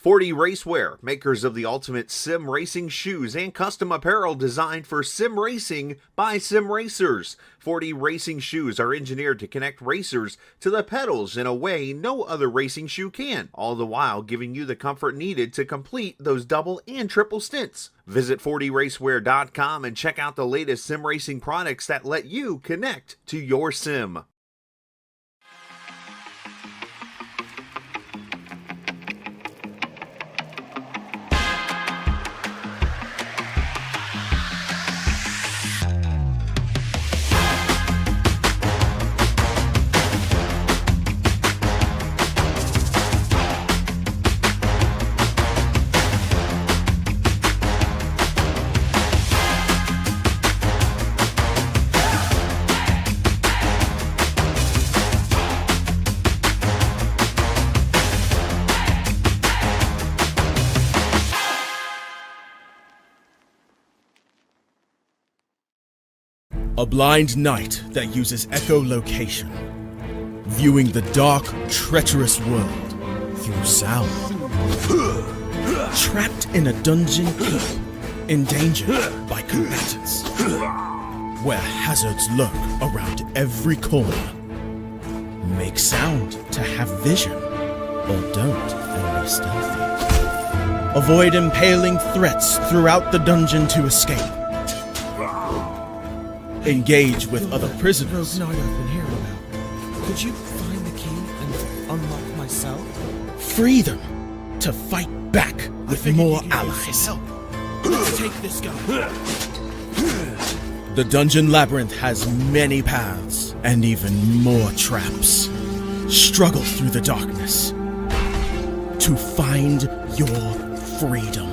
40 Racewear, makers of the ultimate sim racing shoes and custom apparel designed for sim racing by sim racers. 40 racing shoes are engineered to connect racers to the pedals in a way no other racing shoe can, all the while giving you the comfort needed to complete those double and triple stints. Visit 40racewear.com and check out the latest sim racing products that let you connect to your sim. A blind knight that uses echolocation, viewing the dark, treacherous world through sound. Trapped in a dungeon keep, endangered by combatants, where hazards lurk around every corner. Make sound to have vision, or don't and be stealthy. Avoid impaling threats throughout the dungeon to escape. Engage with other prisoners. Night I've been hearing about. Could you find the key and unlock myself? Free them to fight back with more allies. Let's take this guy. The dungeon labyrinth has many paths and even more traps. Struggle through the darkness to find your freedom.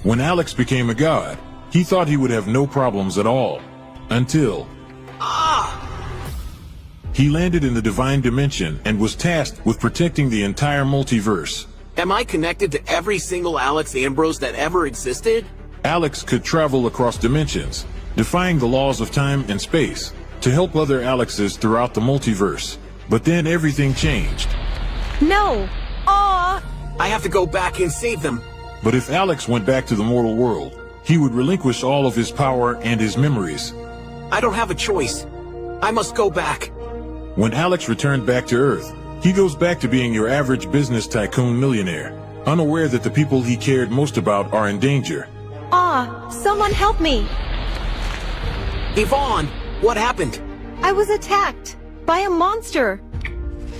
When Alex became a god, he thought he would have no problems at all. Until... He landed in the divine dimension and was tasked with protecting the entire multiverse. Am I connected to every single Alex Ambrose that ever existed? Alex could travel across dimensions, defying the laws of time and space, to help other Alexes throughout the multiverse. But then everything changed. No! Aw! I have to go back and save them. But if Alex went back to the mortal world, he would relinquish all of his power and his memories. I don't have a choice. I must go back. When Alex returned back to Earth, he goes back to being your average business tycoon millionaire, unaware that the people he cared most about are in danger. Someone help me! Yvonne, what happened? I was attacked by a monster.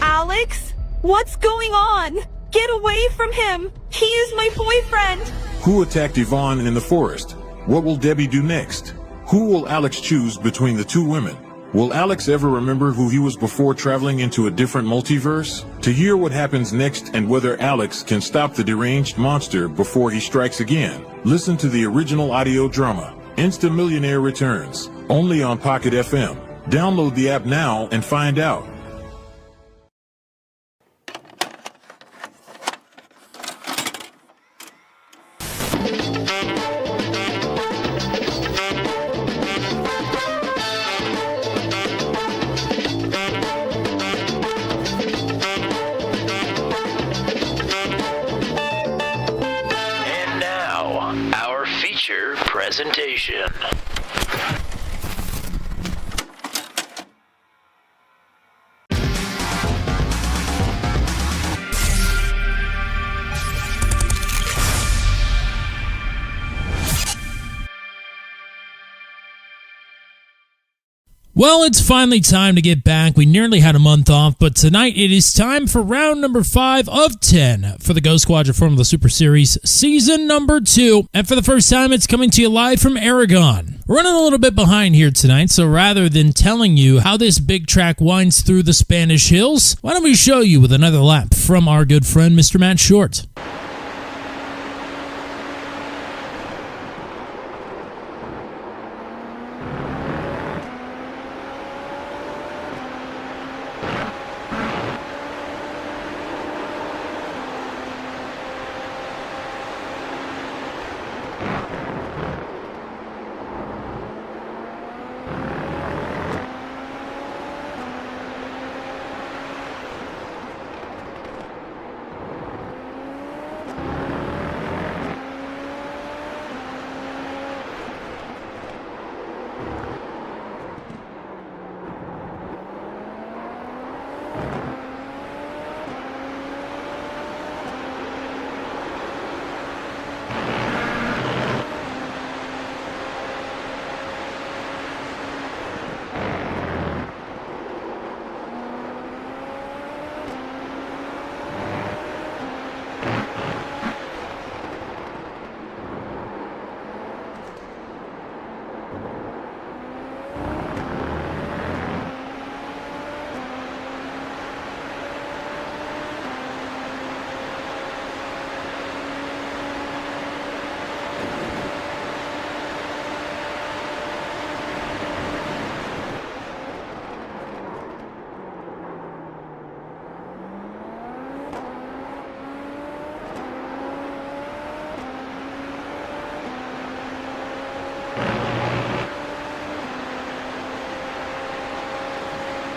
Alex? What's going on? Get away from him! He is my boyfriend! Who attacked Yvonne in the forest? What will Debbie do next? Who will Alex choose between the two women? Will Alex ever remember who he was before traveling into a different multiverse? To hear what happens next and whether Alex can stop the deranged monster before he strikes again, listen to the original audio drama, Insta Millionaire Returns, only on Pocket FM. Download the app now and find out. Presentation. Well, it's finally time to get back. We nearly had a month off, but tonight it is time for round number 5 of 10 for the GoSquadra Formula Super Series Season number 2. And for the first time, it's coming to you live from Aragon. We're running a little bit behind here tonight, so rather than telling you how this big track winds through the Spanish hills, why don't we show you with another lap from our good friend, Mr. Matt Short.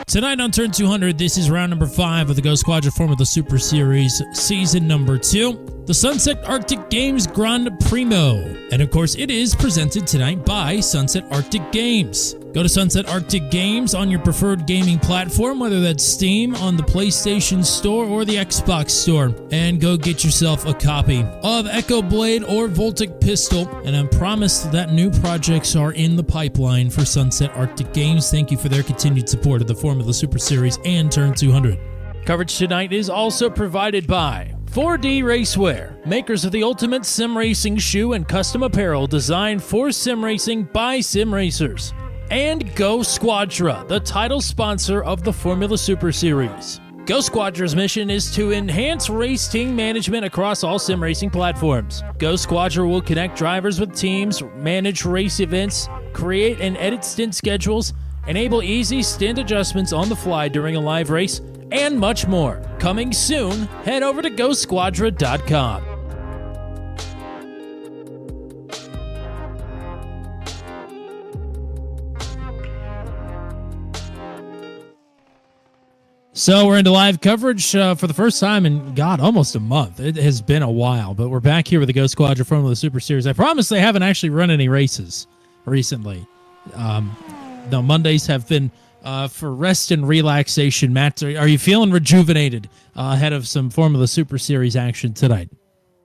Tonight on Turn 200, this is round number 5 of the GoSquadra Formula Super Series, season number 2, the Sunset Arctic Games Gran Premio. And of course, it is presented tonight by Sunset Arctic Games. Go to Sunset Arctic Games on your preferred gaming platform, whether that's Steam, on the PlayStation Store, or the Xbox Store, and go get yourself a copy of Echo Blade or Voltic Pistol. And I'm promised that new projects are in the pipeline for Sunset Arctic Games. Thank you for their continued support of the Formula Super Series and Turn 200. Coverage tonight is also provided by 4D Racewear, makers of the ultimate sim racing shoe and custom apparel designed for sim racing by sim racers. And GoSquadra, the title sponsor of the Formula Super Series. GoSquadra's mission is to enhance race team management across all sim racing platforms. GoSquadra will connect drivers with teams, manage race events, create and edit stint schedules, enable easy stint adjustments on the fly during a live race, and much more. Coming soon, head over to GoSquadra.com. So we're into live coverage for the first time in, God, almost a month. It has been a while, but we're back here with the GoSquadra Formula Super Series. I promise they haven't actually run any races recently. No, Mondays have been for rest and relaxation. Matt, are you feeling rejuvenated ahead of some Formula Super Series action tonight?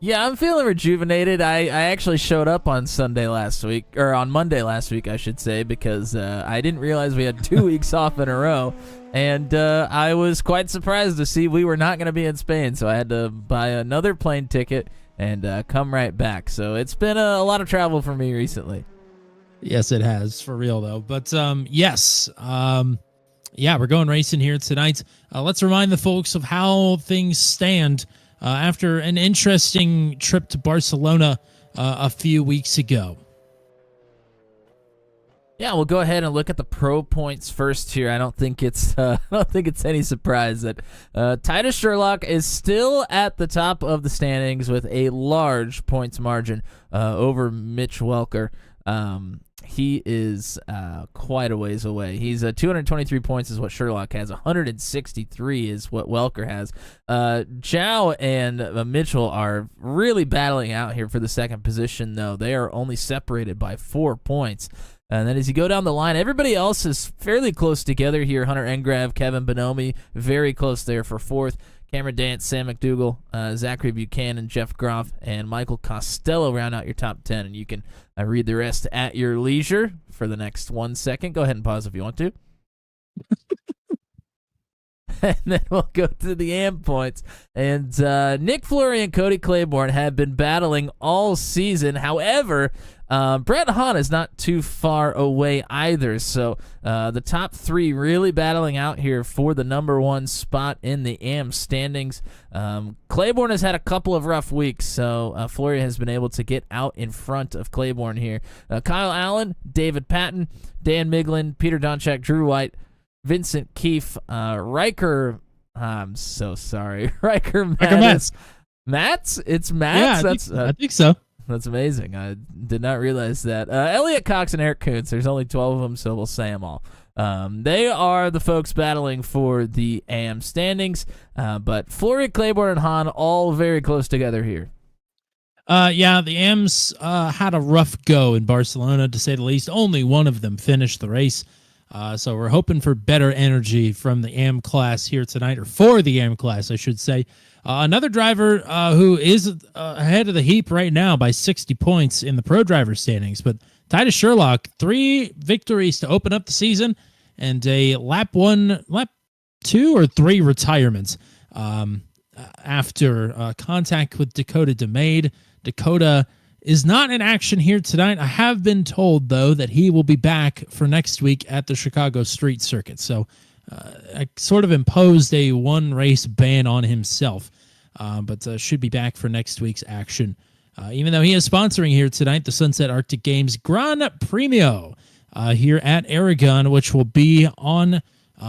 Yeah, I'm feeling rejuvenated. I actually showed up on Monday last week, I should say, because I didn't realize we had 2 weeks off in a row. And I was quite surprised to see we were not going to be in Spain, so I had to buy another plane ticket and come right back. So it's been a lot of travel for me recently. Yes, it has, for real, though. But yes, yeah, we're going racing here tonight. Let's remind the folks of how things stand after an interesting trip to Barcelona a few weeks ago. Yeah, we'll go ahead and look at the pro points first here. I don't think it's any surprise that Titus Sherlock is still at the top of the standings with a large points margin over Mitch Welker. He is quite a ways away. He's 223 points is what Sherlock has. 163 is what Welker has. Zhao and Mitchell are really battling out here for the second position, though. They are only separated by 4 points. And then as you go down the line, everybody else is fairly close together here. Hunter Engrav, Kevin Bonomi, very close there for 4th. Cameron Dance, Sam McDougall, Zachary Buchanan, Jeff Groff, and Michael Costello round out your top 10. And you can read the rest at your leisure for the next 1 second. Go ahead and pause if you want to. And then we'll go to the AM points. And Nick Fleury and Cody Claiborne have been battling all season. However, Brett Hahn is not too far away either. So the top 3 really battling out here for the number 1 spot in the AM standings. Claiborne has had a couple of rough weeks, so Fleury has been able to get out in front of Claiborne here. Kyle Allen, David Patton, Dan Miglin, Peter Donchak, Drew White, Vincent Keefe, Riker. I'm so sorry. Riker Matz. Matz? It's Matz? Yeah, I think so. That's amazing. I did not realize that. Elliot Cox and Eric Kuntz. There's only 12 of them, so we'll say them all. They are the folks battling for the AM standings, but Fleury, Claiborne, and Hahn all very close together here. Yeah, the AMs had a rough go in Barcelona, to say the least. Only one of them finished the race. So we're hoping for better energy from the AM class here tonight, or for the AM class, I should say. Another driver who is ahead of the heap right now by 60 points in the pro driver standings, but Titus Sherlock, 3 victories to open up the season and a lap 2 or 3 retirements after contact with Dakota DeMade. Dakota is not in action here tonight. I have been told, though, that he will be back for next week at the Chicago Street Circuit. So I sort of imposed a 1-race ban on himself, but should be back for next week's action. Even though he is sponsoring here tonight, the Sunset Arctic Games Gran Premio here at Aragon, which will be on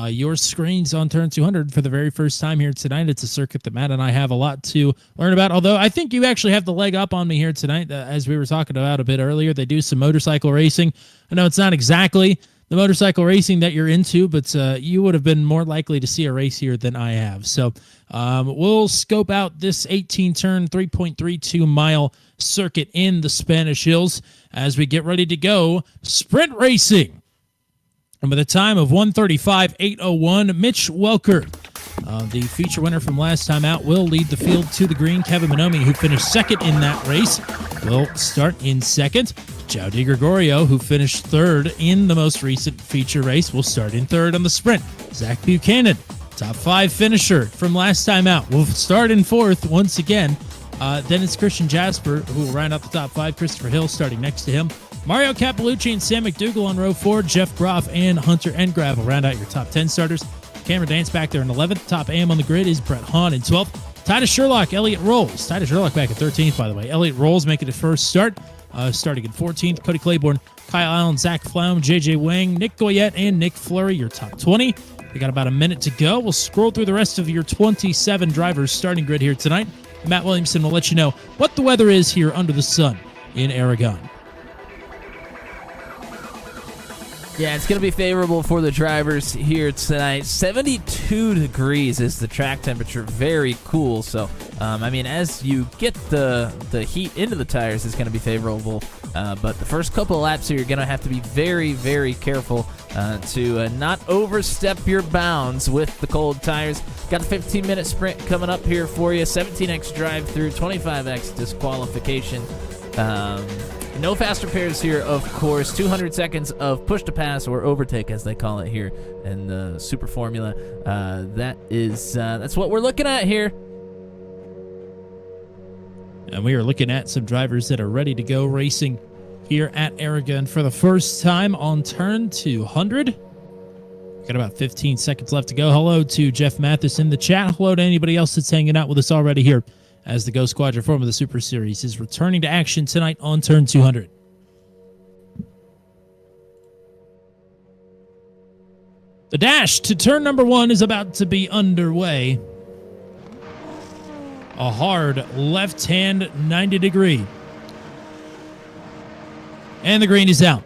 your screens on Turn 200 for the very first time here tonight. It's a circuit that Matt and I have a lot to learn about, although I think you actually have the leg up on me here tonight. As we were talking about a bit earlier, they do some motorcycle racing. I know it's not exactly the motorcycle racing that you're into, but you would have been more likely to see a race here than I have. So we'll scope out this 18-turn, 3.32-mile circuit in the Spanish Hills as we get ready to go sprint racing. And with a time of 1:35.801, Mitch Welker, the feature winner from last time out, will lead the field to the green. Kevin Bonomi, who finished second in that race, will start in second. João Di Gregorio, who finished third in the most recent feature race, will start in third on the sprint. Zach Buchanan, top 5 finisher from last time out, will start in fourth once again. Then it's Christian Jasper, who will round out the top 5. Christopher Hill starting next to him. Mario Cappellucci and Sam McDougall on row 4. Jeff Groff and Hunter Engrav will round out your top 10 starters. Cameron Dance back there in 11th. Top AM on the grid is Brett Hahn in 12th. Titus Sherlock, Elliott Rolls. Titus Sherlock back at 13th, by the way. Elliott Rolls making his first start, starting in 14th. Cody Claiborne, Kyle Allen, Zach Flaum, JJ Wang, Nick Goyette, and Nick Fleury, your top 20. We got about a minute to go. We'll scroll through the rest of your 27 drivers starting grid here tonight. Matt Williamson will let you know what the weather is here under the sun in Aragon. Yeah, it's going to be favorable for the drivers here tonight. 72 degrees is the track temperature. Very cool. So, as you get the heat into the tires, it's going to be favorable. But the first couple of laps here, you're going to have to be very, very careful to not overstep your bounds with the cold tires. Got the 15-minute sprint coming up here for you. 17x drive-through, 25x disqualification. No faster pairs here, of course. 200 seconds of push to pass or overtake, as they call it here in the Super Formula. That's what we're looking at here. And we are looking at some drivers that are ready to go racing here at Aragon for the first time on turn 200. Got about 15 seconds left to go. Hello to Jeff Mathis in the chat. Hello to anybody else that's hanging out with us already here, as the GoSquadra Formula Super Series is returning to action tonight on turn 200. The dash to turn number 1 is about to be underway. A hard left-hand 90-degree. And the green is out.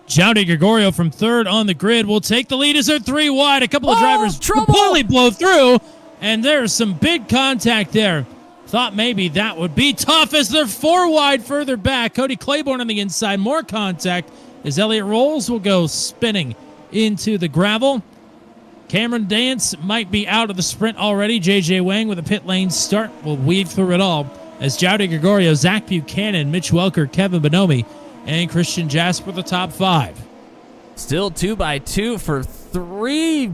João Di Gregorio from third on the grid will take the lead as they're 3 wide. A couple of drivers completely blow through, and there's some big contact there. Thought maybe that would be tough as they're 4 wide further back. Cody Claiborne on the inside, more contact as Elliott Rolls will go spinning into the gravel. Cameron Dance might be out of the sprint already. JJ Wang with a pit lane start will weave through it all as João Di Gregorio, Zach Buchanan, Mitch Welker, Kevin Bonomi, and Christian Jasper the top 5. Still 2x2 for 3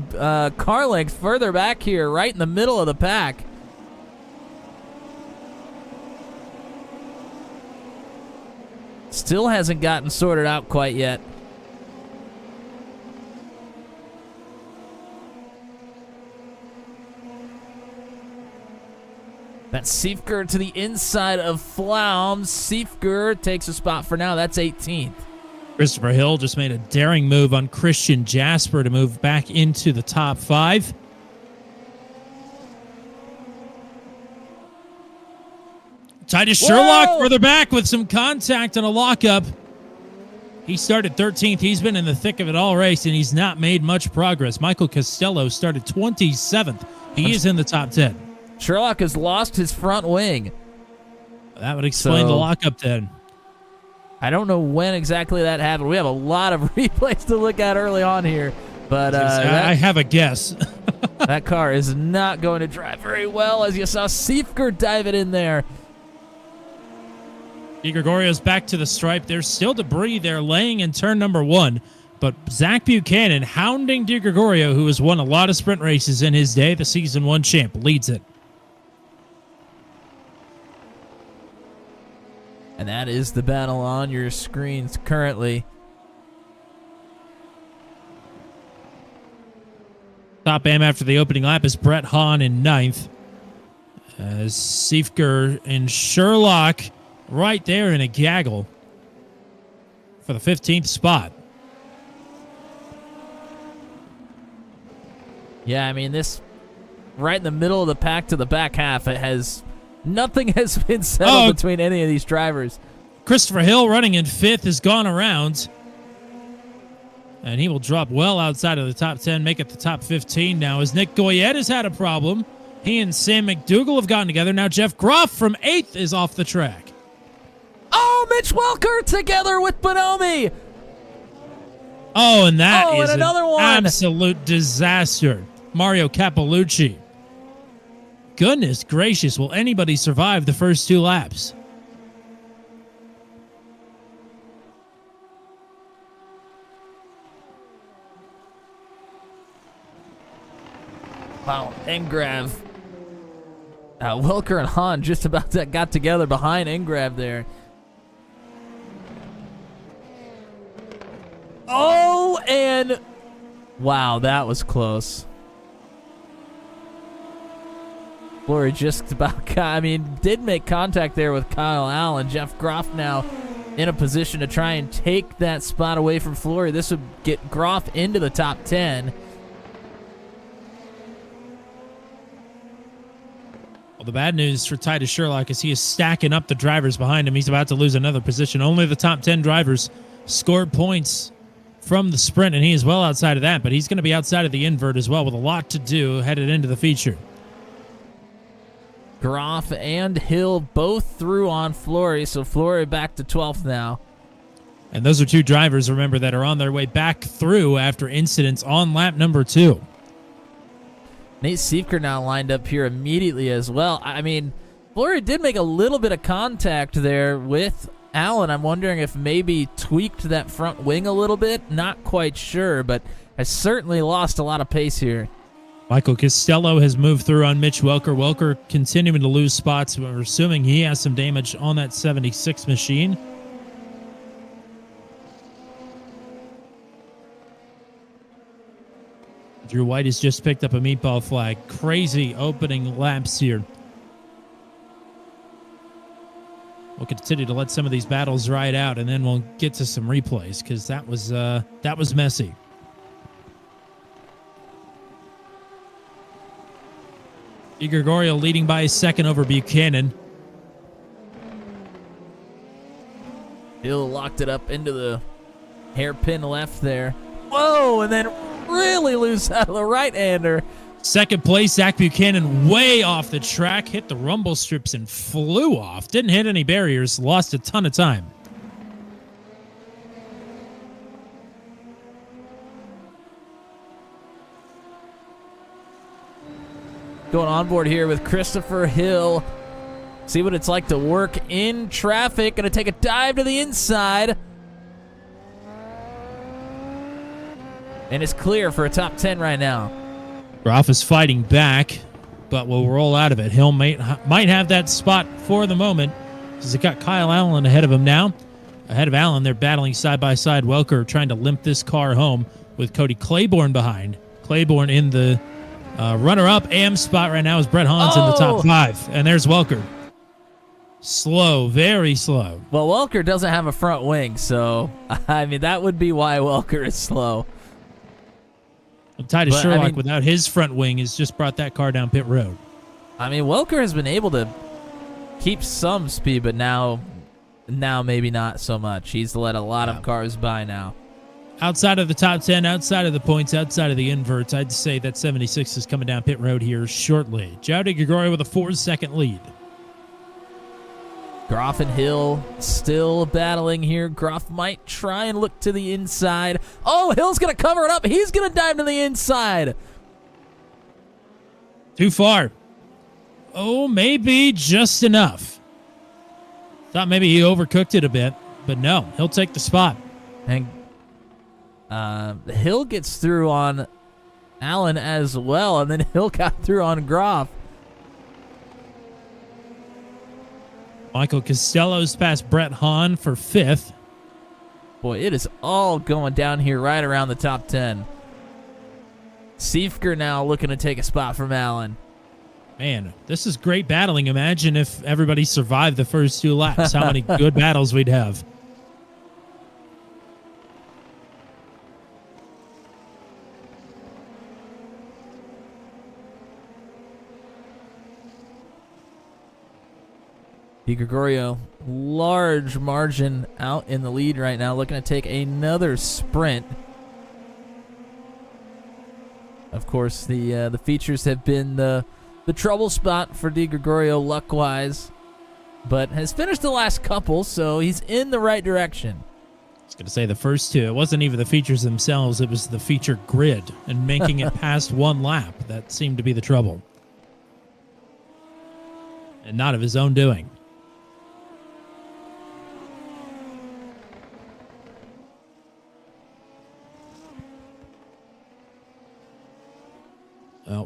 car lengths further back here, right in the middle of the pack. Still hasn't gotten sorted out quite yet. That's Siefker to the inside of Flaum. Siefker takes a spot for now. That's 18th. Christopher Hill just made a daring move on Christian Jasper to move back into the top 5. Titus Sherlock further back with some contact on a lockup. He started 13th. He's been in the thick of it all race, and he's not made much progress. Michael Costello started 27th. He is in the top 10. Sherlock has lost his front wing. That would explain the lockup then. I don't know when exactly that happened. We have a lot of replays to look at early on here, but I have a guess. That car is not going to drive very well, as you saw Siefker dive it in there. Di Gregorio's back to the stripe. There's still debris there laying in turn number 1, but Zach Buchanan hounding Di Gregorio, who has won a lot of sprint races in his day, the Season 1 champ, leads it. And that is the battle on your screens currently. Top AM after the opening lap is Brett Hahn in 9th. As Siefker and Sherlock right there in a gaggle for the 15th spot. Yeah, I mean, this right in the middle of the pack to the back half, it has Nothing has been settled between any of these drivers. Christopher Hill running in 5th has gone around. And he will drop well outside of the top 10, make it the top 15 now, as Nick Goyette has had a problem. He and Sam McDougal have gotten together. Now Jeff Groff from 8th is off the track. Oh, Mitch Welker together with Bonomi. Oh, and that is and another an one. Absolute disaster. Mario Capellucci. Goodness gracious, will anybody survive the first 2 laps? Wow, Engrav. Welker and Hahn just about got together behind Engrav there. Oh, and wow, that was close. Flory just about did make contact there with Kyle Allen. Jeff Groff now in a position to try and take that spot away from Flory. This would get Groff into the top 10. Well, the bad news for Titus Sherlock is he is stacking up the drivers behind him. He's about to lose another position. Only the top 10 drivers scored points from the sprint, and he is well outside of that, but he's going to be outside of the invert as well with a lot to do headed into the feature. Groff and Hill both through on Flory, so Flory back to 12th now. And those are 2 drivers, remember, that are on their way back through after incidents on lap number 2. Nate Siefker now lined up here immediately as well. Flory did make a little bit of contact there with Allen. I'm wondering if maybe tweaked that front wing a little bit. Not quite sure, but has certainly lost a lot of pace here. Michael Costello has moved through on Mitch Welker. Welker continuing to lose spots. We're assuming he has some damage on that 76 machine. Drew White has just picked up a meatball flag. Crazy opening laps here. We'll continue to let some of these battles ride out, and then we'll get to some replays because that was messy. Gregorio leading by a second over Buchanan. Hill locked it up into the hairpin left there. Whoa, and then really loose out of the right-hander. Second place, Zach Buchanan way off the track, hit the rumble strips and flew off. Didn't hit any barriers, lost a ton of time. Going on board here with Christopher Hill. See what it's like to work in traffic. Gonna take a dive to the inside. And it's clear for a top 10 right now. Groff is fighting back, but will roll out of it. Hill might have that spot for the moment, because it got Kyle Allen ahead of him now. Ahead of Allen, they're battling side by side. Welker trying to limp this car home with Cody Claiborne behind. Claiborne in the runner-up AM spot right now is Brett Hahn's in the top 5. And there's Welker. Slow, very slow. Well, Welker doesn't have a front wing, so, that would be why Welker is slow. Titus Sherlock, without his front wing, has just brought that car down pit road. Welker has been able to keep some speed, but now maybe not so much. He's let a lot of cars by now. Outside of the top 10, outside of the points, outside of the inverts, I'd say that 76 is coming down pit road here shortly. Jody Gregorio with a 4-second lead. Groff and Hill still battling here. Groff might try and look to the inside. Oh, Hill's going to cover it up. He's going to dive to the inside. Too far. Oh, maybe just enough. Thought maybe he overcooked it a bit, but no, he'll take the spot. And Hill gets through on Allen as well, and then Hill got through on Groff. Michael Costello's past Brett Hahn for 5th. Boy, it is all going down here right around the top 10. Siefker now looking to take a spot from Allen. Man, this is great battling. Imagine if everybody survived the first 2 laps, how many good battles we'd have. Di Gregorio, large margin out in the lead right now, looking to take another sprint. Of course, the features have been the trouble spot for Di Gregorio luck-wise, but has finished the last couple, so he's in the right direction. I was going to say the first two. It wasn't even the features themselves. It was the feature grid and making it past one lap. That seemed to be the trouble. And not of his own doing.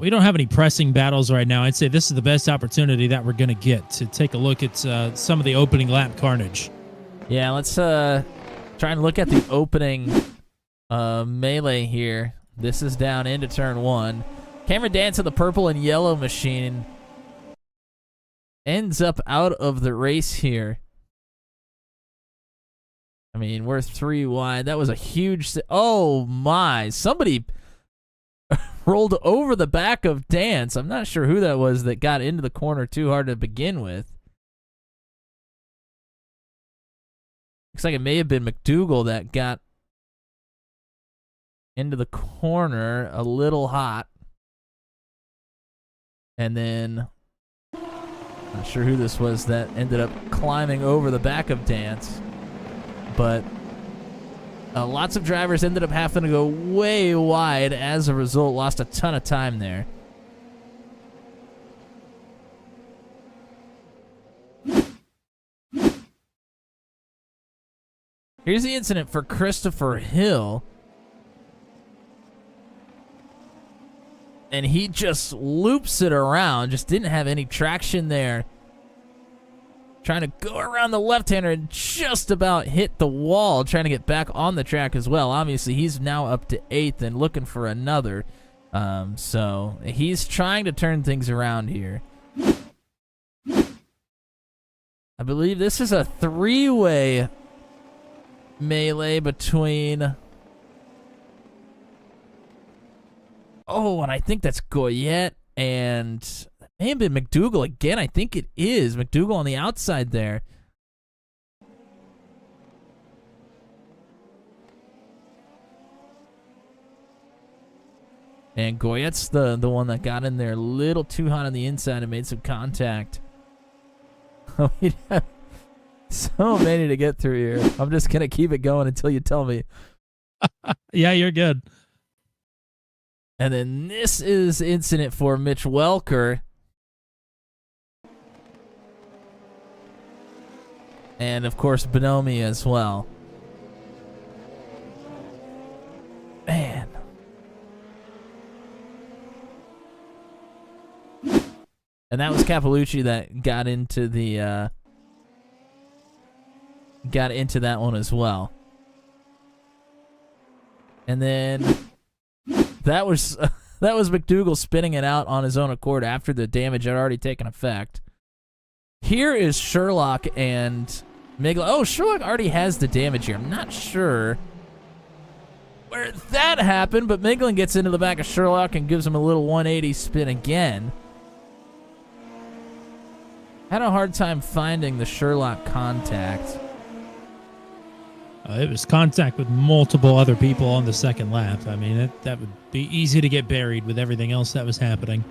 We don't have any pressing battles right now. I'd say this is the best opportunity that we're going to get to take a look at some of the opening lap carnage. Yeah, let's try and look at the opening melee here. This is down into turn 1. Cameron Dance of the purple and yellow machine ends up out of the race here. I mean, we're 3 wide. That was a huge... Oh, my. Somebody rolled over the back of Dance. I'm not sure who that was that got into the corner too hard to begin with. Looks like it may have been McDougal that got into the corner a little hot. And then, not sure who this was that ended up climbing over the back of Dance. But lots of drivers ended up having to go way wide. As a result, lost a ton of time there. Here's the incident for Christopher Hill. And he just loops it around. Just didn't have any traction there. Trying to go around the left-hander and just about hit the wall, trying to get back on the track as well. Obviously, he's now up to 8th and looking for another. So he's trying to turn things around here. I believe this is a 3-way melee between... Oh, and I think that's Goyette and... May have been McDougal again. I think it is. McDougal on the outside there. And Goyette's the one that got in there a little too hot on the inside and made some contact. We have so many to get through here. I'm just going to keep it going until you tell me. Yeah, you're good. And then this is incident for Mitch Welker. And, of course, Bonomi as well. Man. And that was Capalucci that got into the that one as well. And then that was McDougal spinning it out on his own accord after the damage had already taken effect. Here is Sherlock and Migla. Oh, Sherlock already has the damage here. I'm not sure where that happened, but Miglin gets into the back of Sherlock and gives him a little 180 spin again. Had a hard time finding the Sherlock contact. It was contact with multiple other people on the second lap. I mean, that would be easy to get buried with everything else that was happening.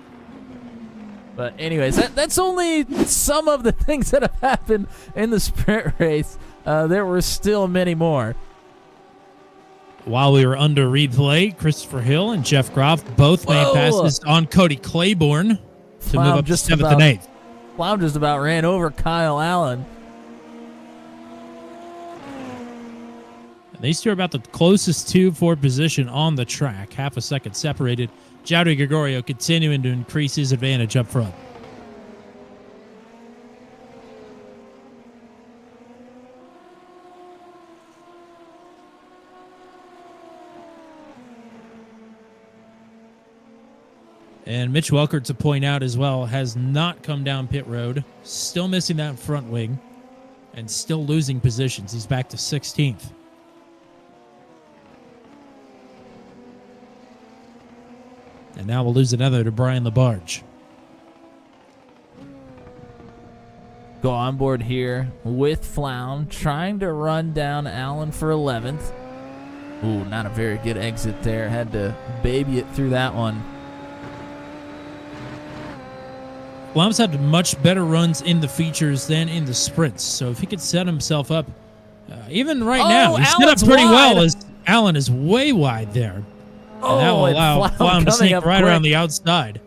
But anyways, that's only some of the things that have happened in the sprint race. There were still many more. While we were under replay, Christopher Hill and Jeff Groff both made passes on Cody Claiborne to move up to 7th and 8th. Plow just about ran over Kyle Allen. And these two are about the closest to for position on the track, half a second separated. Jowdy Gregorio continuing to increase his advantage up front. And Mitch Welker, to point out as well, has not come down pit road. Still missing that front wing and still losing positions. He's back to 16th. And now we'll lose another to Brian LaBarge. go on board here with Flown, trying to run down Allen for 11th. Ooh, not a very good exit there. Had to baby it through that one. Flown's had much better runs in the features than in the sprints, so if he could set himself up, even right now, he's set up Allen's pretty wide. well as Allen is way wide there. And that will and allow Flown to coming sneak up right quick. around the outside.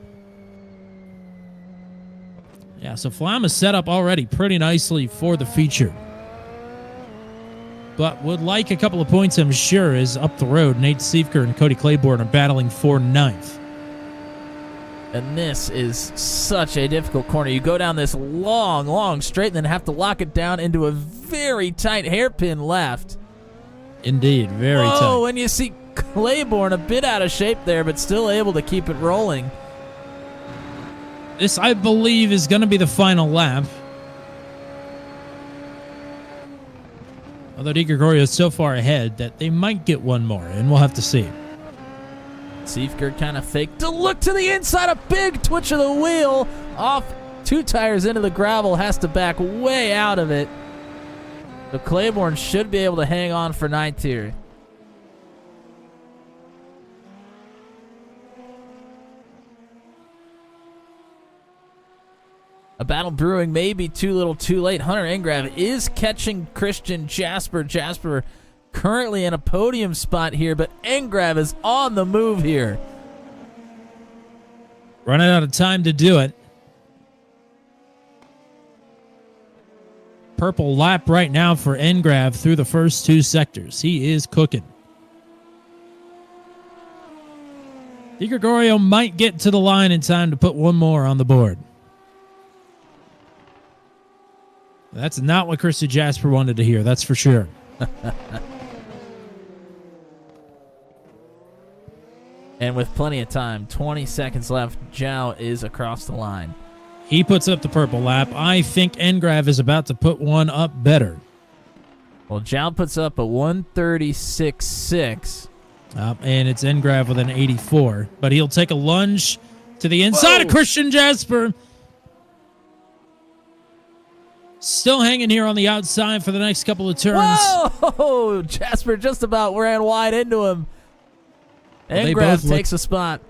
Yeah, so Flown is set up already pretty nicely for the feature. But would like a couple of points, I'm sure, is up the road. Nate Siefker and Cody Claiborne are battling for 9th. And this is such a difficult corner. You go down this long straight and then have to lock it down into a very tight hairpin left. Indeed, very tight. Oh, and you see Claiborne a bit out of shape there, but still able to keep it rolling. This, I believe, is going to be the final lap. Although Di Gregorio is so far ahead that they might get one more, and we'll have to see. Siefker kind of faked to look to the inside. A big twitch of the wheel off 2 tires into the gravel. Has to back way out of it. But Claiborne should be able to hang on for 9th here. A battle brewing, maybe too little too late. Hunter Engrav is catching Christian Jasper. Jasper currently in a podium spot here, but Engrav is on the move here. Running out of time to do it. Purple lap right now for Engrav through the first 2 sectors. He is cooking. Di Gregorio might get to the line in time to put one more on the board. That's not what Christian Jasper wanted to hear, that's for sure. And with plenty of time, 20 seconds left, Zhao is across the line. He puts up the purple lap. I think Engrav is about to put one up better. Well, Zhao puts up a 136.6. And it's Engrav with an 84. But he'll take a lunge to the inside of Christian Jasper. Still hanging here on the outside for the next couple of turns. Whoa! Jasper just about ran wide into him. They Engrav both takes a spot.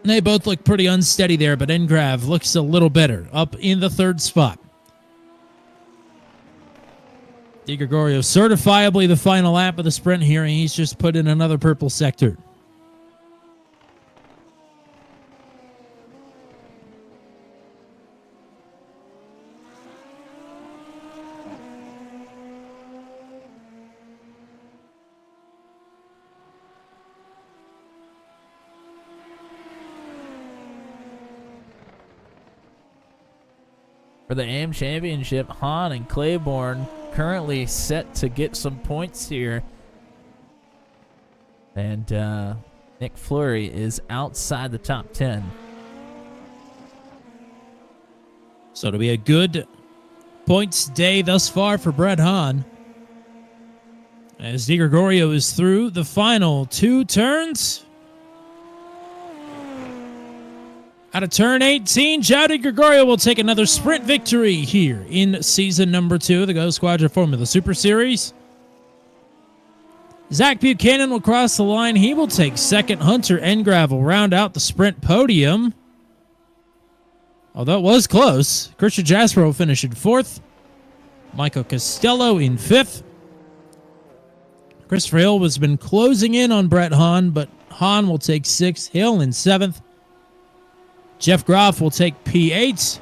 They both look pretty unsteady there, but Engrav looks a little better, up in the 3rd spot. Di Gregorio certifiably the final lap of the sprint here, and he's just put in another purple sector. For the AM Championship, Hahn and Claiborne currently set to get some points here. And Nick Fleury is outside the top 10. So it'll be a good points day thus far for Brett Hahn. As Di Gregorio is through the final 2 turns. Out of turn 18, Zhao Di Gregorio will take another sprint victory here in season number 2 of the GoSquadra Formula Super Series. Zach Buchanan will cross the line. He will take 2nd. Hunter Engrav will round out the sprint podium. Although it was close, Christian Jasper will finish in 4th. Michael Costello in 5th. Christopher Hill has been closing in on Brett Hahn, but Hahn will take 6th. Hill in 7th. Jeff Groff will take P8.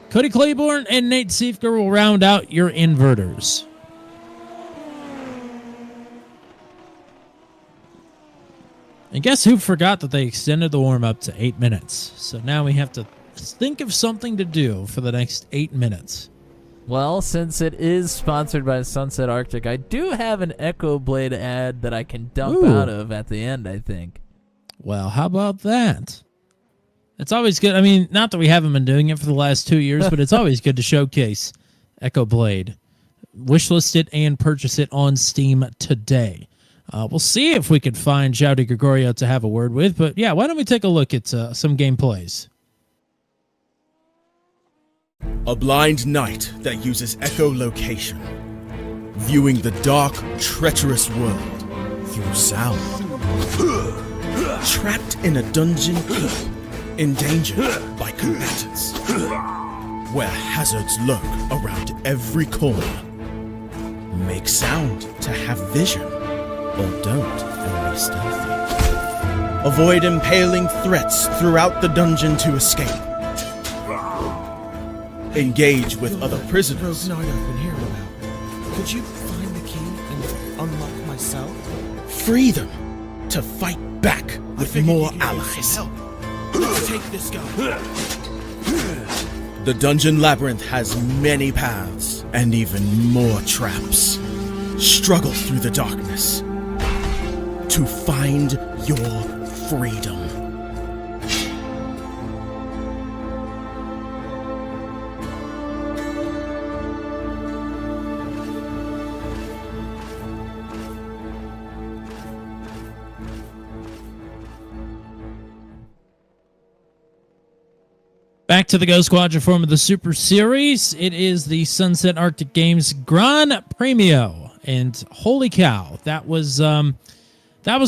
Cody Claiborne and Nate Siefker will round out your inverters. And guess who forgot that they extended the warm-up to 8 minutes? So now we have to think of something to do for the next 8 minutes. Well, since it is sponsored by Sunset Arctic, I do have an Echo Blade ad that I can dump out of at the end, I think. Well, how about that? It's always good. I mean, not that we haven't been doing it for the last 2 years, but it's always good to showcase Echo Blade. Wishlist it and purchase it on Steam today. We'll see if we could find Zhao Di Gregorio to have a word with. But yeah, why don't we take a look at some gameplays? A blind knight that uses echolocation, viewing the dark, treacherous world through sound. Trapped in a dungeon keep, endangered by combatants, where hazards lurk around every corner. Make sound to have vision, or don't and be stealthy. Avoid impaling threats throughout the dungeon to escape. Engage with other prisoners. Rogue Knight I've been hearing about. Could you find the key and unlock my cell? Free them to fight back with more allies. Let's take this guy. The dungeon labyrinth has many paths and even more traps. Struggle through the darkness to find your freedom. Back to the GoSquadra form of the Super Series. It is the Sunset Arctic Games Gran Premio, and holy cow, that was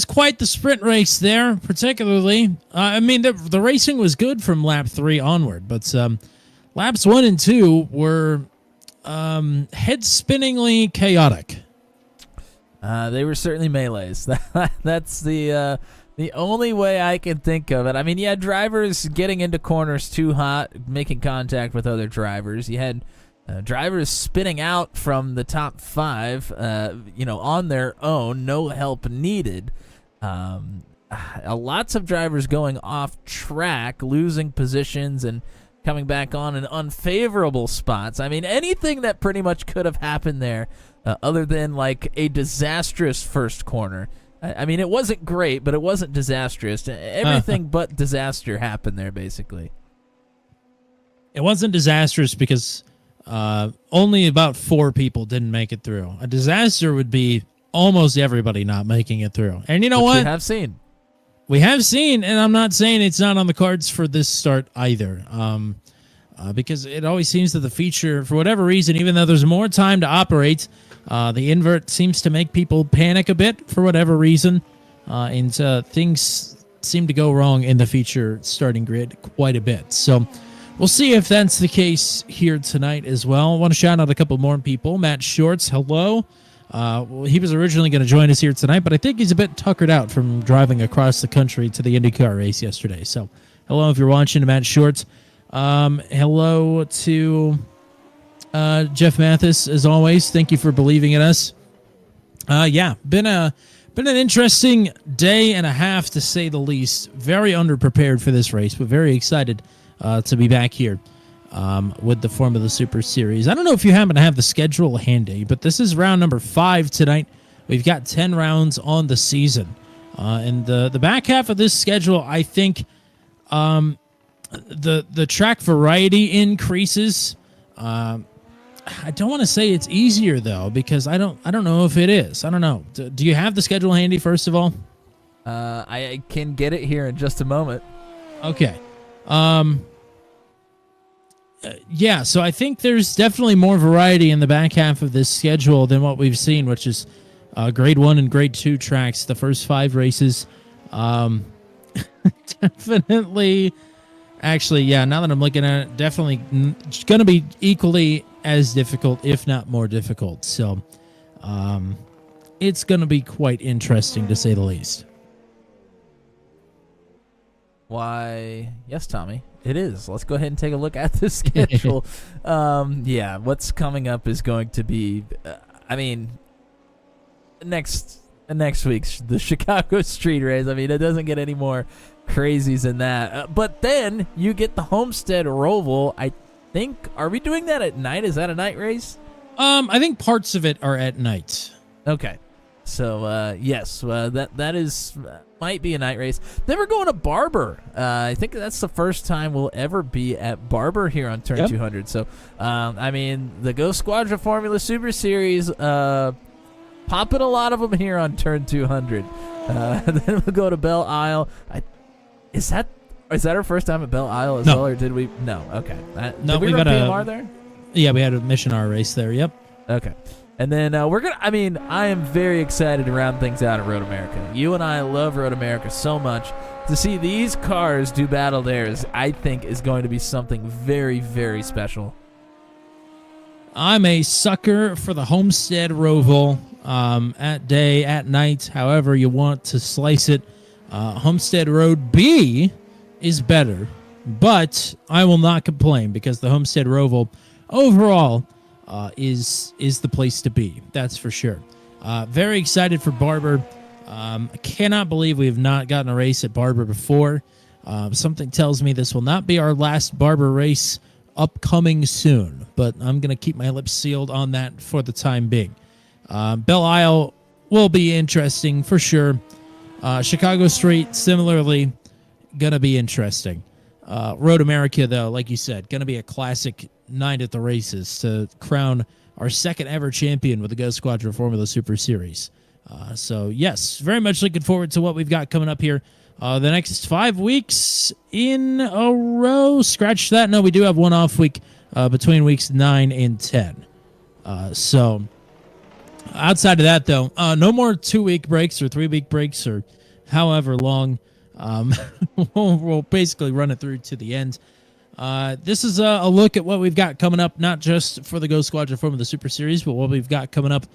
quite the sprint race there. Particularly, I mean, the racing was good from lap 3 onward, but laps 1 and 2 were head-spinningly chaotic. They were certainly melees. That's the only way I can think of it. I mean, you had drivers getting into corners too hot, making contact with other drivers. You had drivers spinning out from the top 5, on their own, no help needed. Lots of drivers going off track, losing positions and coming back on in unfavorable spots. I mean, anything that pretty much could have happened there, other than like a disastrous first corner. I mean, it wasn't great, but it wasn't disastrous. Everything but disaster happened there, basically. It wasn't disastrous because only about 4 people didn't make it through. A disaster would be almost everybody not making it through. And you know what? We have seen, and I'm not saying it's not on the cards for this start either. Because it always seems that the feature, for whatever reason, even though there's more time to operate, the invert seems to make people panic a bit for whatever reason, and things seem to go wrong in the feature starting grid quite a bit. So we'll see if that's the case here tonight as well. I want to shout out a couple more people. Matt Shorts, hello. He was originally going to join us here tonight, but I think he's a bit tuckered out from driving across the country to the IndyCar race yesterday. So hello if you're watching, Matt Shorts. Hello to Jeff Mathis, as always. Thank you for believing in us. Been an interesting day and a half, to say the least. Very underprepared for this race, but very excited to be back here with the form of the Super Series. I don't know if you happen to have the schedule handy, but this is round number 5 tonight. We've got 10 rounds on the season. And the back half of this schedule, I think the track variety increases. I don't want to say it's easier though, because I don't know if it is. I don't know. Do you have the schedule handy, first of all? I can get it here in just a moment. Okay. So I think there's definitely more variety in the back half of this schedule than what we've seen, which is grade 1 and grade 2 tracks, the first 5 races. Definitely. Actually, yeah, now that I'm looking at it, definitely going to be equally as difficult, if not more difficult. So it's going to be quite interesting, to say the least. Why, yes, Tommy, it is. Let's go ahead and take a look at the schedule. What's coming up is going to be, next week's the Chicago Street Race. I mean, it doesn't get any more crazies than that. But then you get the Homestead Roval. I think, are we doing that at night? Is that a night race? I think parts of it are at night. Okay. So, yes, that is might be a night race. Then we're going to Barber. I think that's the first time we'll ever be at Barber here on Turn 200. So, the GoSquadra Formula Super Series, popping a lot of them here on Turn 200. Then we'll go to Belle Isle. Is that Is that our first time at Belle Isle as No. well, or did we? No. Okay. No, did we we've run got a- PMR there? Yeah, we had a Mission R race there. Yep. Okay. And then we're going to, I am very excited to round things out at Road America. You and I love Road America so much. To see these cars do battle theirs, I think is going to be something very, very special. I'm a sucker for the Homestead Roval. At day, at night, however you want to slice it. Homestead Road B is better, but I will not complain because the Homestead Roval overall is the place to be. That's for sure. Very excited for Barber. I cannot believe we have not gotten a race at Barber before. Something tells me this will not be our last Barber race upcoming soon, but I'm going to keep my lips sealed on that for the time being. Belle Isle will be interesting for sure. Chicago Street, similarly, going to be interesting. Road America, though, like you said, going to be a classic night at the races to crown our second ever champion with the GoSquadra Formula Super Series. So, yes, very much looking forward to what we've got coming up here. The next 5 weeks in a row. Scratch that. No, we do have one off week between weeks 9 and 10. So, outside of that, though, no more 2-week breaks or 3-week breaks or however long. We'll basically run it through to the end. This is a look at what we've got coming up, not just for the GoSquadra Formula Super Series, but what we've got coming up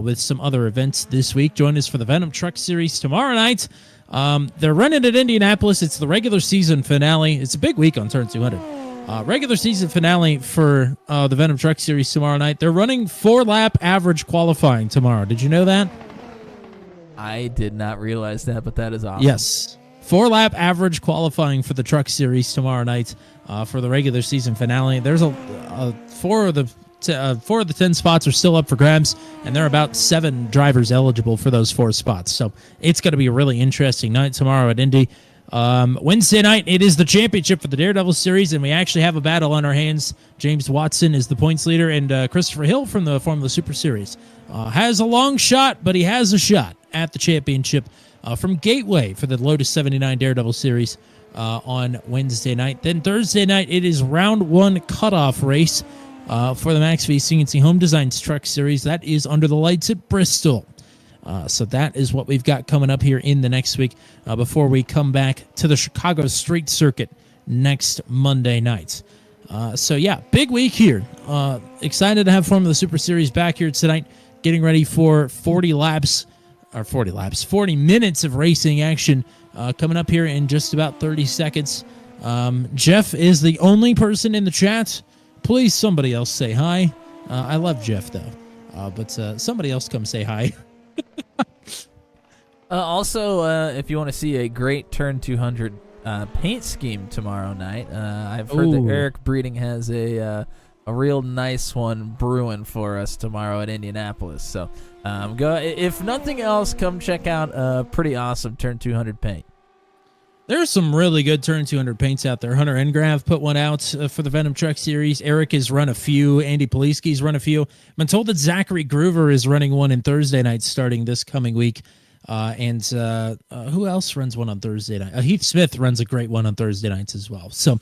with some other events this week. Join us for the Venom Truck Series tomorrow night. They're running at Indianapolis. It's the regular season finale. It's a big week on Turn 200. Regular season finale for the Venom Truck Series tomorrow night. They're running 4-lap average qualifying tomorrow. Did you know that? I did not realize that, but that is awesome. Yes. 4-lap average qualifying for the Truck Series tomorrow night for the regular season finale. There's four of the 10 spots are still up for grabs, and there are about 7 drivers eligible for those 4 spots. So it's going to be a really interesting night tomorrow at Indy. Wednesday night, it is the championship for the Daredevil Series, and we actually have a battle on our hands. James Watson is the points leader, and Christopher Hill from the Formula Super Series has a long shot, but he has a shot at the championship from Gateway for the Lotus 79 Daredevil Series on Wednesday night. Then Thursday night, it is round 1 cutoff race for the Max V CNC Home Designs Truck Series. That is under the lights at Bristol. So that is what we've got coming up here in the next week before we come back to the Chicago Street Circuit next Monday night. So, yeah, big week here. Excited to have Formula Super Series back here tonight, getting ready for 40 minutes of racing action coming up here in just about 30 seconds. Jeff is the only person in the chat. Please, somebody else say hi. I love Jeff, though. But somebody else come say hi. Also, if you want to see a great Turn 200 paint scheme tomorrow night, I've heard that Eric Breeding has a real nice one brewing for us tomorrow at Indianapolis. So, go. If nothing else, come check out pretty awesome Turn 200 paint. There's some really good Turn 200 paints out there. Hunter Engrav put one out for the Venom Truck Series. Eric has run a few. Andy Poliski's run a few. I've been told that Zachary Groover is running one in Thursday night starting this coming week. And who else runs one on Thursday night? Heath Smith runs a great one on Thursday nights as well. So,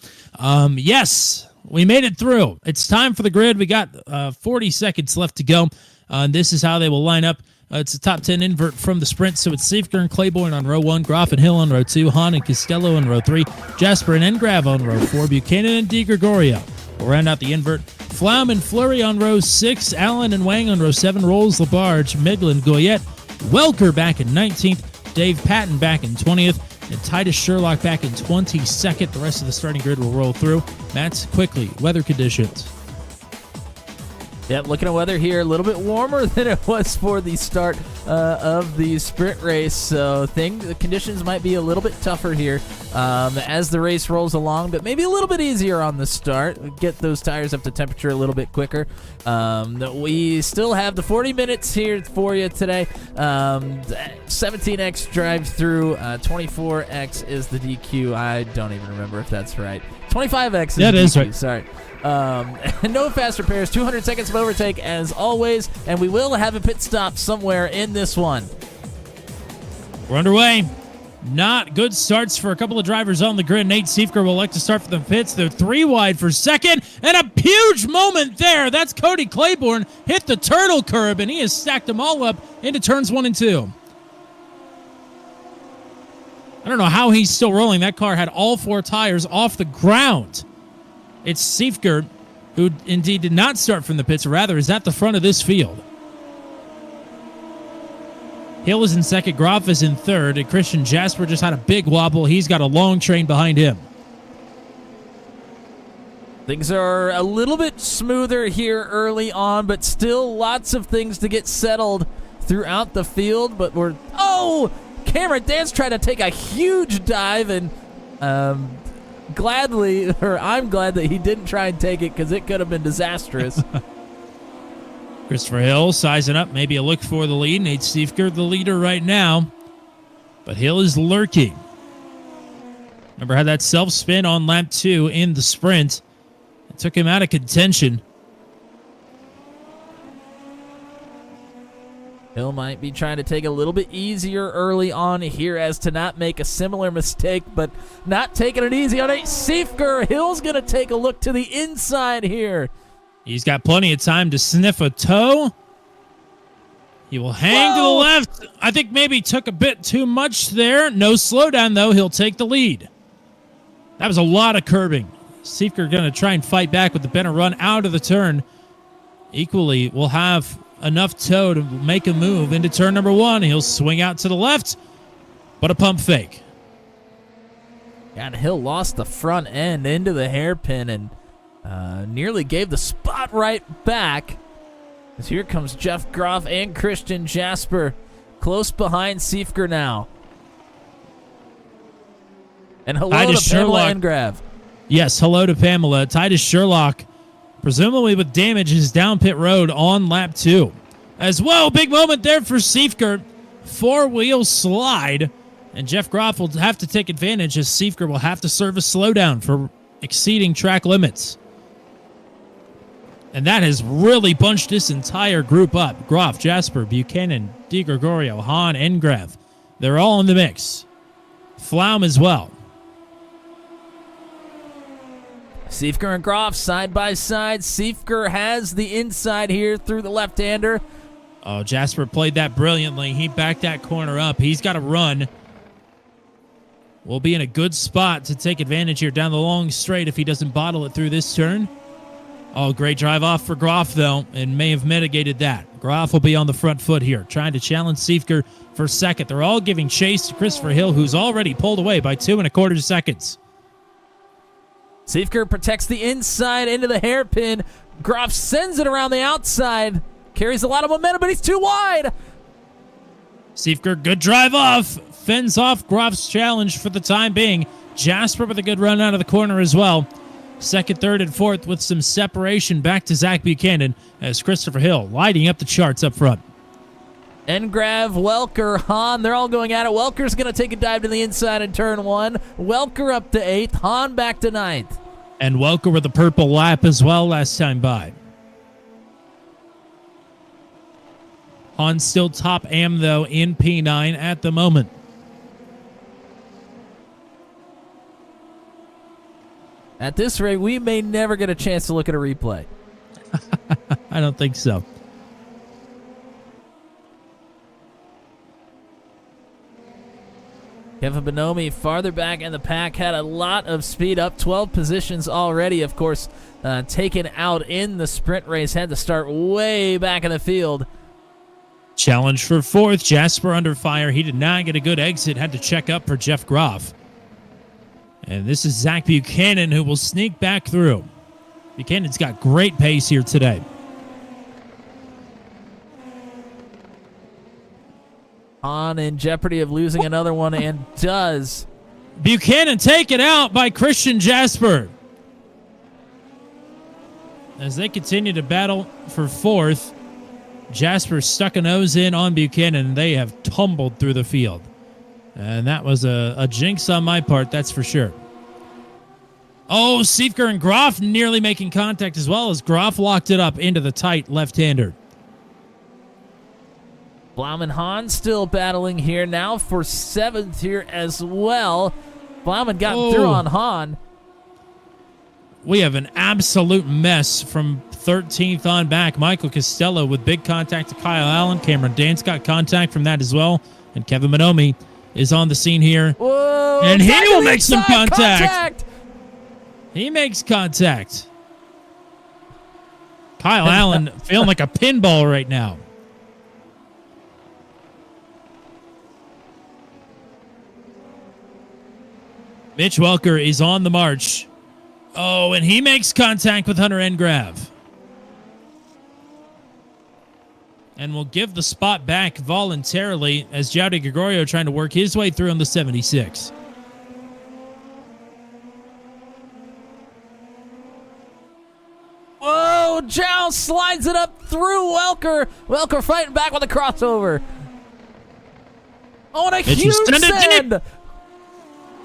yes, we made it through. It's time for the grid. We got 40 seconds left to go. This is how they will line up. It's a top 10 invert from the sprint, so it's Safeguard and Claiborne on row 1, Groff and Hill on row 2, Hahn and Costello on row 3, Jasper and Engrav on row 4, Buchanan and DiGregorio will round out the invert. Flaum and Fleury on row 6, Allen and Wang on row 7, Rolls, Labarge, Miglin, Goyette, Welker back in 19th, Dave Patton back in 20th, and Titus Sherlock back in 22nd. The rest of the starting grid will roll through. Matt, quickly, weather conditions. Yep, looking at weather here, a little bit warmer than it was for the start of the sprint race, so the conditions might be a little bit tougher here as the race rolls along, but maybe a little bit easier on the start. Get those tires up to temperature a little bit quicker. We still have the 40 minutes here for you today. 17X drives through, 24X is the DQ. I don't even remember if that's right. 25X is the DQ, is right. Sorry. No fast repairs, 200 seconds of overtake as always, and we will have a pit stop somewhere in this one. We're underway. Not good starts for a couple of drivers on the grid. Nate Siefker will like to start for the pits. They're 3 wide for second, and a huge moment there. That's Cody Claiborne hit the turtle curb, and he has stacked them all up into turns 1 and 2. I don't know how he's still rolling. That car had all 4 tires off the ground. It's Siefker, who indeed did not start from the pits, rather is at the front of this field. Hill is in second, Groff is in third, and Christian Jasper just had a big wobble. He's got a long train behind him. Things are a little bit smoother here early on, but still lots of things to get settled throughout the field. But Cameron Dance tried to take a huge dive, and I'm glad that he didn't try and take it because it could have been disastrous. Christopher Hill sizing up, maybe a look for the lead. Nate Siefker, the leader right now. But Hill is lurking. Remember, had that self-spin on lap 2 in the sprint. It took him out of contention. Hill might be trying to take a little bit easier early on here as to not make a similar mistake, but not taking it easy on Nate Siefker. Hill's going to take a look to the inside here. He's got plenty of time to sniff a toe. He will hang to the left. I think maybe took a bit too much there. No slowdown, though. He'll take the lead. That was a lot of curbing. Siefker going to try and fight back with the bent run out of the turn. Equally, will have enough toe to make a move into turn number 1. He'll swing out to the left, but a pump fake. And Hill lost the front end into the hairpin and nearly gave the spot right back. As here comes Jeff Groff and Christian Jasper close behind Siefker now. And hello to Pamela Engrav. Yes, hello to Pamela. Titus Sherlock, presumably with damages down pit road on lap 2. As well, big moment there for Siefker. 4-wheel slide. And Jeff Groff will have to take advantage as Siefker will have to serve a slowdown for exceeding track limits. And that has really bunched this entire group up. Groff, Jasper, Buchanan, DiGregorio, Hahn, Engrav. They're all in the mix. Flaum as well. Siefker and Groff side by side. Siefker has the inside here through the left-hander. Oh, Jasper played that brilliantly. He backed that corner up. He's got to run. We'll be in a good spot to take advantage here down the long straight if he doesn't bottle it through this turn. Oh, great drive off for Groff, though, and may have mitigated that. Groff will be on the front foot here, trying to challenge Siefker for second. They're all giving chase to Christopher Hill, who's already pulled away by 2 1/4 seconds. Siefker protects the inside into the hairpin. Groff sends it around the outside. Carries a lot of momentum, but he's too wide. Siefker, good drive off. Fends off Groff's challenge for the time being. Jasper with a good run out of the corner as well. Second, third, and fourth with some separation back to Zach Buchanan as Christopher Hill lighting up the charts up front. Engrav, Welker, Hahn, they're all going at it. Welker's going to take a dive to the inside in turn 1. Welker up to 8th, Hahn back to 9th. And Welker with a purple lap as well last time by. Hahn still top am, though, in P9 at the moment. At this rate, we may never get a chance to look at a replay. I don't think so. Kevin Bonomi farther back in the pack, had a lot of speed, up 12 positions already, of course, taken out in the sprint race, had to start way back in the field. Challenge for fourth, Jasper under fire. He did not get a good exit, had to check up for Jeff Groff. And this is Zach Buchanan who will sneak back through. Buchanan's got great pace here today. On in jeopardy of losing another one, and does. Buchanan taken out by Christian Jasper. As they continue to battle for fourth, Jasper stuck a nose in on Buchanan, and they have tumbled through the field. And that was a jinx on my part, that's for sure. Oh, Siefker and Groff nearly making contact as well as Groff locked it up into the tight left-hander. Blum and Hahn still battling here now for 7th here as well. Blum got through on Hahn. We have an absolute mess from 13th on back. Michael Costello with big contact to Kyle Allen. Cameron Dance got contact from that as well. And Kevin Bonomi is on the scene here. Whoa, and he will make inside, some contact. He makes contact. Kyle Allen feeling like a pinball right now. Mitch Welker is on the march. Oh, and he makes contact with Hunter Engrav. And will give the spot back voluntarily as Jowdy Gregorio trying to work his way through on the 76. Whoa, Jow slides it up through Welker. Welker fighting back with a crossover. Oh, and a huge send.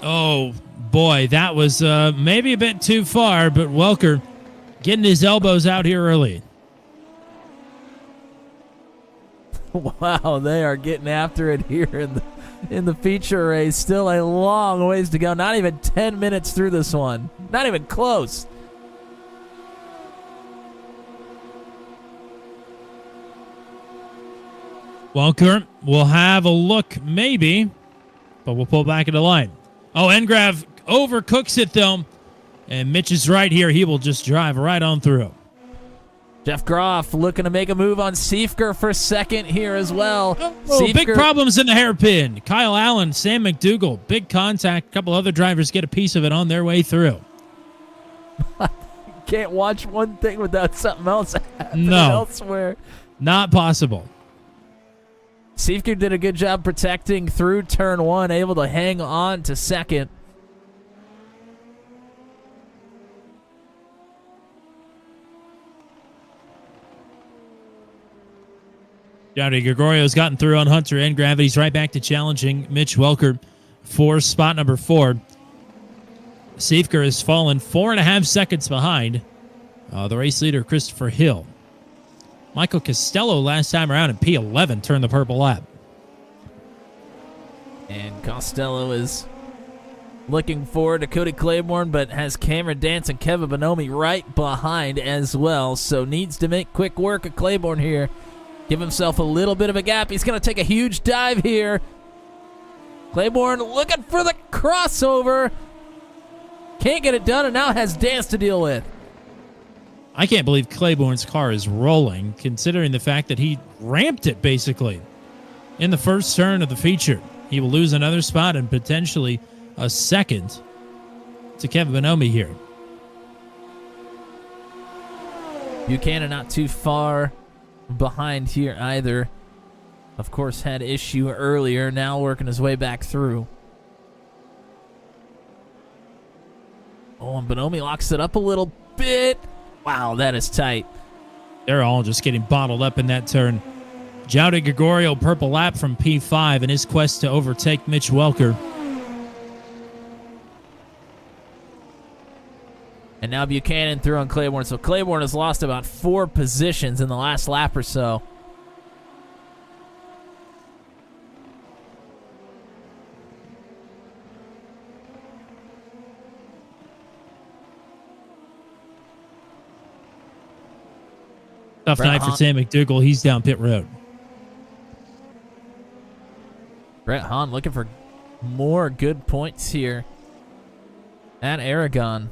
Oh, boy, that was maybe a bit too far, but Welker getting his elbows out here early. Wow, they are getting after it here in the feature race. Still a long ways to go. Not even 10 minutes through this one. Not even close. Welker will have a look maybe, but we'll pull back into line. Oh, Engrav overcooks it, though. And Mitch is right here. He will just drive right on through. Jeff Groff looking to make a move on Siefker for second here as well. Oh, big problems in the hairpin. Kyle Allen, Sam McDougall, big contact. A couple other drivers get a piece of it on their way through. Can't watch one thing without something else happening elsewhere. Not possible. Siefker did a good job protecting through turn 1, able to hang on to second. Jowdy Gregorio's gotten through on Hunter Engrav. He's right back to challenging Mitch Welker for spot number 4. Siefker has fallen 4.5 seconds behind the race leader, Christopher Hill. Michael Costello last time around in P11 turned the purple lap. And Costello is looking forward to Cody Claiborne, but has Cameron Dance and Kevin Bonomi right behind as well. So needs to make quick work of Claiborne here. Give himself a little bit of a gap. He's going to take a huge dive here. Claiborne looking for the crossover. Can't get it done, and now has Dance to deal with. I can't believe Claiborne's car is rolling, considering the fact that he ramped it, basically, in the first turn of the feature. He will lose another spot and potentially a second to Kevin Bonomi here. Buchanan not too far behind here either. Of course, had issue earlier, now working his way back through. Oh, and Bonomi locks it up a little bit. Wow, that is tight. They're all just getting bottled up in that turn. Jowdy Gregorio, purple lap from P5 in his quest to overtake Mitch Welker. And now Buchanan through on Claiborne. So Claiborne has lost about 4 positions in the last lap or so. Tough night for Sam McDougall. He's down pit road. Brett Hahn looking for more good points here at Aragon.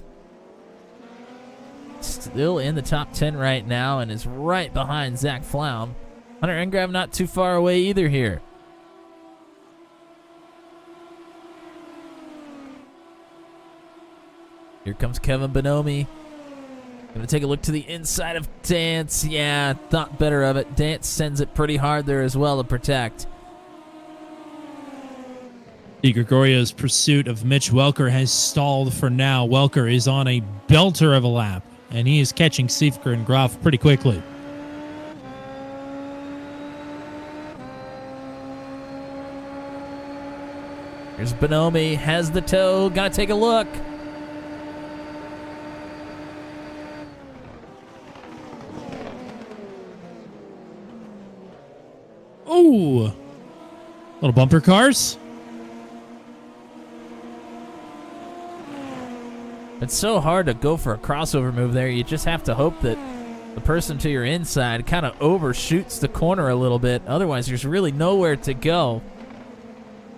Still in the top 10 right now and is right behind Zach Flaum. Hunter Engrav not too far away either here. Here comes Kevin Bonomi. Going to take a look to the inside of Dance. Yeah, thought better of it. Dance sends it pretty hard there as well to protect. Gregorio's pursuit of Mitch Welker has stalled for now. Welker is on a belter of a lap, and he is catching Siefker and Groff pretty quickly. Here's Bonomi, has the toe, gotta take a look. Ooh. Little bumper cars. It's so hard to go for a crossover move there. You just have to hope that the person to your inside kind of overshoots the corner a little bit. Otherwise, there's really nowhere to go.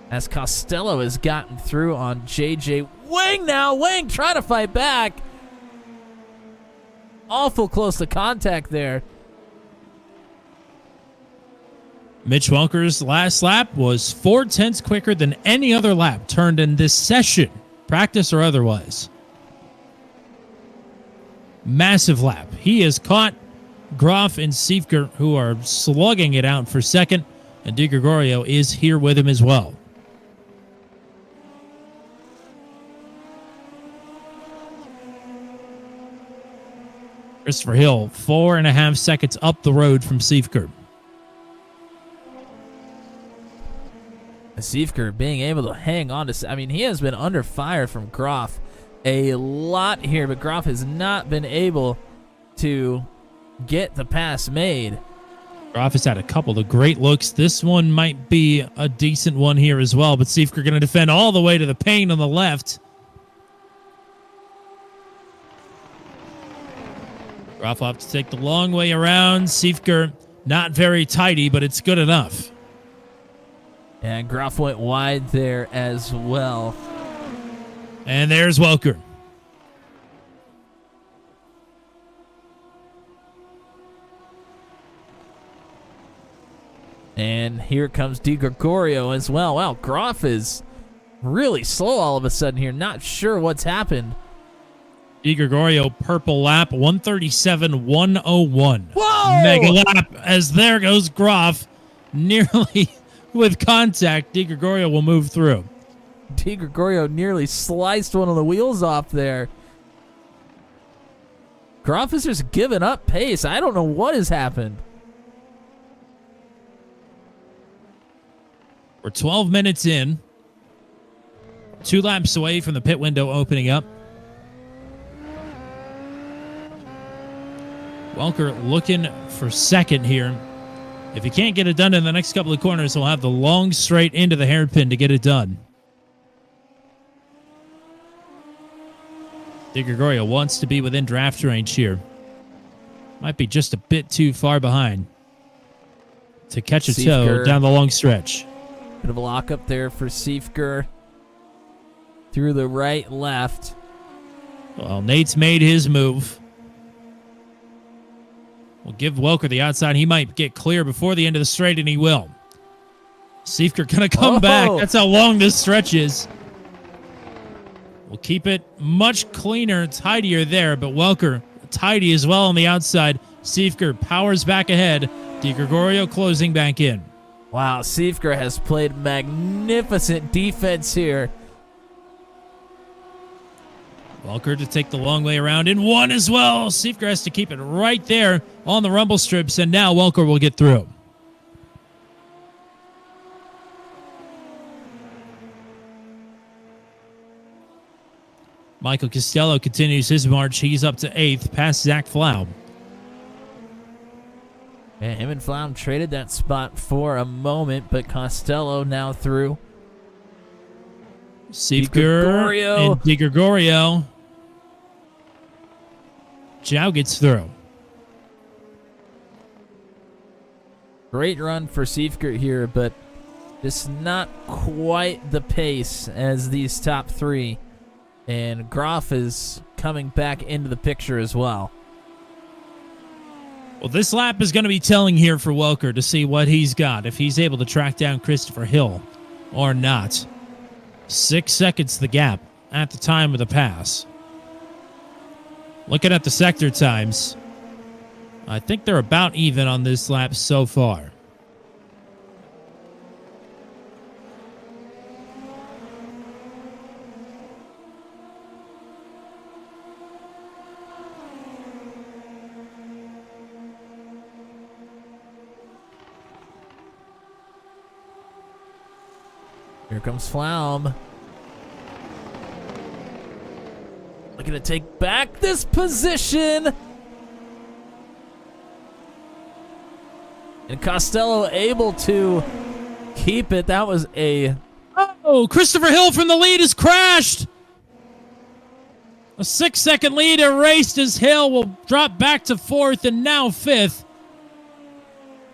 As Costello has gotten through on JJ. Wang now. Wang trying to fight back. Awful close to contact there. Mitch Welker's last lap was 0.4 quicker than any other lap turned in this session, practice or otherwise. Massive lap. He has caught Groff and Siefker, who are slugging it out for second, and Di Gregorio is here with him as well. Christopher Hill, 4.5 seconds up the road from Siefker. Siefker being able to hang on to... I mean, he has been under fire from Groff a lot here, but Groff has not been able to get the pass made. Groff has had a couple of great looks. This one might be a decent one here as well, but Siefker going to defend all the way to the paint on the left. Groff will have to take the long way around. Siefker not very tidy, but it's good enough. And Groff went wide there as well. And there's Welker. And here comes Di Gregorio as well. Wow, Groff is really slow all of a sudden here. Not sure what's happened. Di Gregorio, purple lap, 137.101. Whoa! Mega lap, as there goes Groff, nearly with contact. Di Gregorio will move through. Di Gregorio nearly sliced one of the wheels off there. Groff is just giving up pace. I don't know what has happened. We're 12 minutes in. 2 laps away from the pit window opening up. Welker looking for second here. If he can't get it done in the next couple of corners, he'll have the long straight into the hairpin to get it done. Di Gregorio wants to be within draft range here. Might be just a bit too far behind to catch a toe down the long stretch. Bit of a lock up there for Siefker. Through the right, left. Well, Nate's made his move. We'll give Welker the outside. He might get clear before the end of the straight, and he will. Siefker going to come back. That's how long this stretch is. We'll keep it much cleaner, tidier there, but Welker tidy as well on the outside. Siefker powers back ahead. Di Gregorio closing back in. Wow, Siefker has played magnificent defense here. Welker to take the long way around in one as well. Siefker has to keep it right there on the rumble strips, and now Welker will get through. Michael Costello continues his march. He's up to 8th, past Zach Flaum. Yeah, him and Flaum traded that spot for a moment, but Costello now through. Siefker and Di Gregorio. Zhao gets through. Great run for Siefker here, but just not quite the pace as these top three. And Groff is coming back into the picture as well. Well, this lap is going to be telling here for Welker to see what he's got, if he's able to track down Christopher Hill or not. 6 seconds the gap at the time of the pass. Looking at the sector times, I think they're about even on this lap so far. Here comes Flaum. Looking to take back this position. And Costello able to keep it. That was a... Oh, Christopher Hill from the lead has crashed. A 6-second lead erased as Hill will drop back to 4th and now 5th.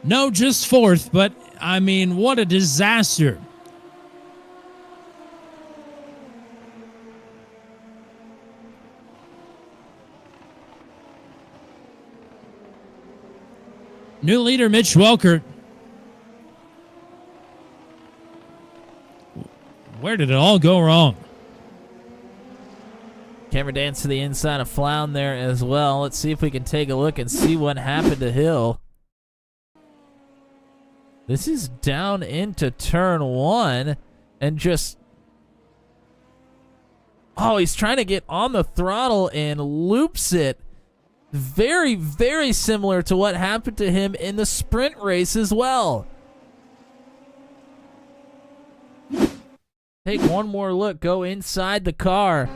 No, just 4th, but I mean, what a disaster. New leader Mitch Welker. Where did it all go wrong? Camera dance to the inside of Flound there as well. Let's see if we can take a look and see what happened to Hill. This is down into turn 1 and just... Oh, he's trying to get on the throttle and loops it. Very, very similar to what happened to him in the sprint race as well. Take one more look. Go inside the car.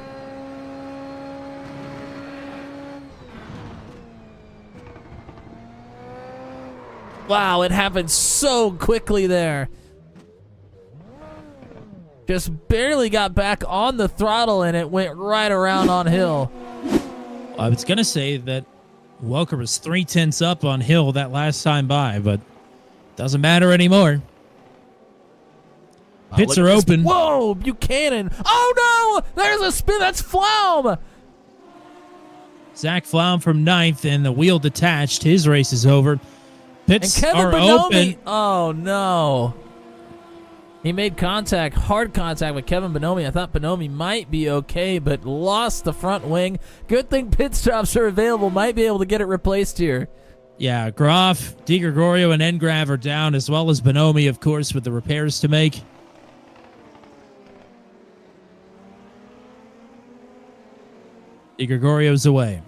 Wow, it happened so quickly there. Just barely got back on the throttle and it went right around on Hill. I was going to say that Welker was 3/10 up on Hill that last time by, but doesn't matter anymore. Pits are open. Whoa, Buchanan. Oh, no! There's a spin. That's Flaum. Zach Flaum from 9th, and the wheel detached. His race is over. Pits And Kevin are Bonomi. open. Oh, no. He made contact, hard contact with Kevin Bonomi. I thought Bonomi might be okay, but lost the front wing. Good thing pit stops are available. Might be able to get it replaced here. Yeah, Groff, Di Gregorio, and Engrav are down, as well as Bonomi, of course, with the repairs to make. Di Gregorio's away.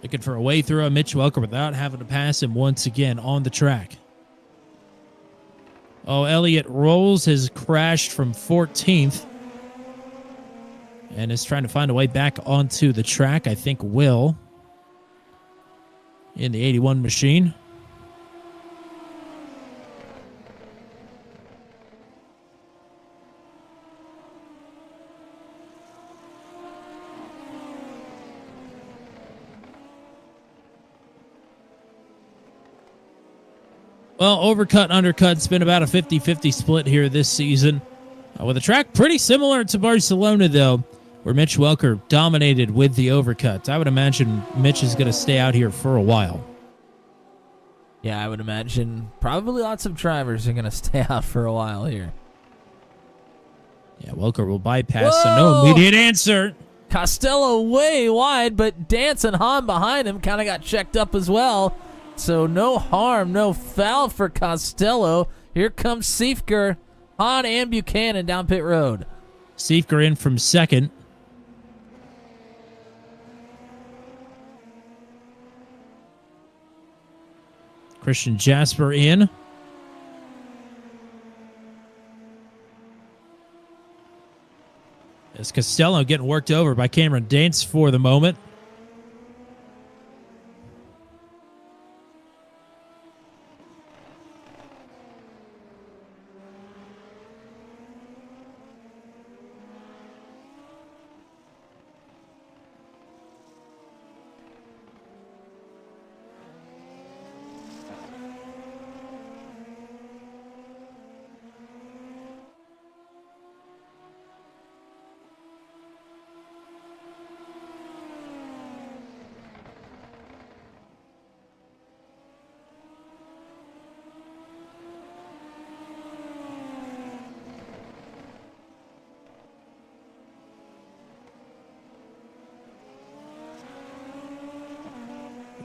Looking for a way through a Mitch Welker without having to pass him once again on the track. Oh, Elliott Rolls has crashed from 14th and is trying to find a way back onto the track. I think Will in the 81 machine. Well, overcut, undercut, it's been about a 50-50 split here this season. With a track pretty similar to Barcelona, though, where Mitch Welker dominated with the overcuts. I would imagine Mitch is going to stay out here for a while. Yeah, I would imagine probably lots of drivers are going to stay out for a while here. Yeah, Welker will bypass, so no immediate answer. Costello way wide, but Dance and Hahn behind him kind of got checked up as well. So no harm, no foul for Costello. Here comes Siefker, Hahn, and Buchanan down pit road. Siefker in from 2nd. Christian Jasper in. As Costello getting worked over by Cameron Dance for the moment.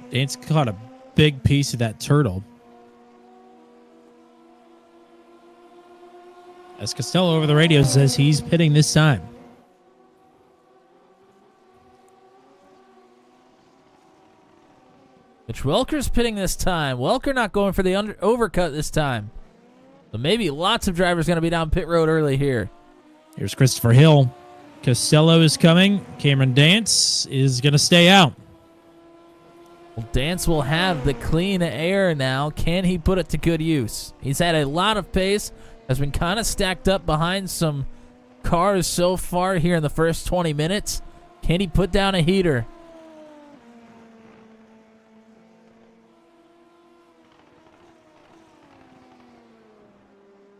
Dance caught a big piece of that turtle. As Costello over the radio says he's pitting this time. Mitch Welker's pitting this time. Welker not going for the overcut this time. So maybe lots of drivers going to be down pit road early here. Here's Christopher Hill. Costello is coming. Cameron Dance is going to stay out. Well, Dance will have the clean air now. Can he put it to good use? He's had a lot of pace, has been kind of stacked up behind some cars so far here in the first 20 minutes. Can he put down a heater?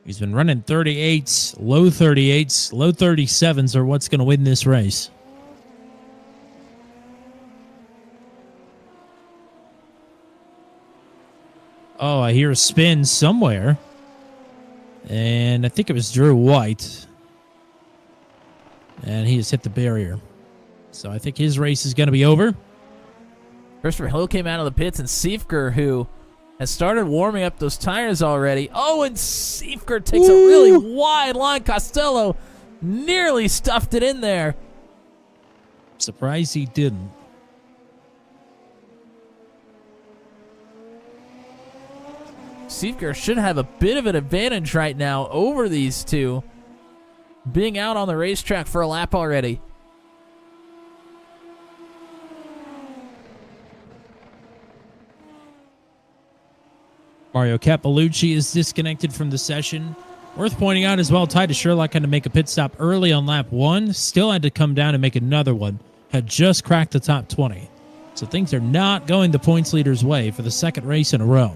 He's been running 38s, low 38s, low 37s are what's going to win this race. Oh, I hear a spin somewhere. And I think it was Drew White. And he has hit the barrier. So I think his race is going to be over. Christopher Hill came out of the pits, and Siefker, who has started warming up those tires already. Oh, and Siefker takes a really wide line. Costello nearly stuffed it in there. Surprised he didn't. Siefker should have a bit of an advantage right now over these two, being out on the racetrack for a lap already. Mario Cappellucci is disconnected from the session. Worth pointing out as well, Titus Sherlock had to make a pit stop early on lap 1. Still had to come down and make another one. Had just cracked the top 20. So things are not going the points leader's way for the second race in a row.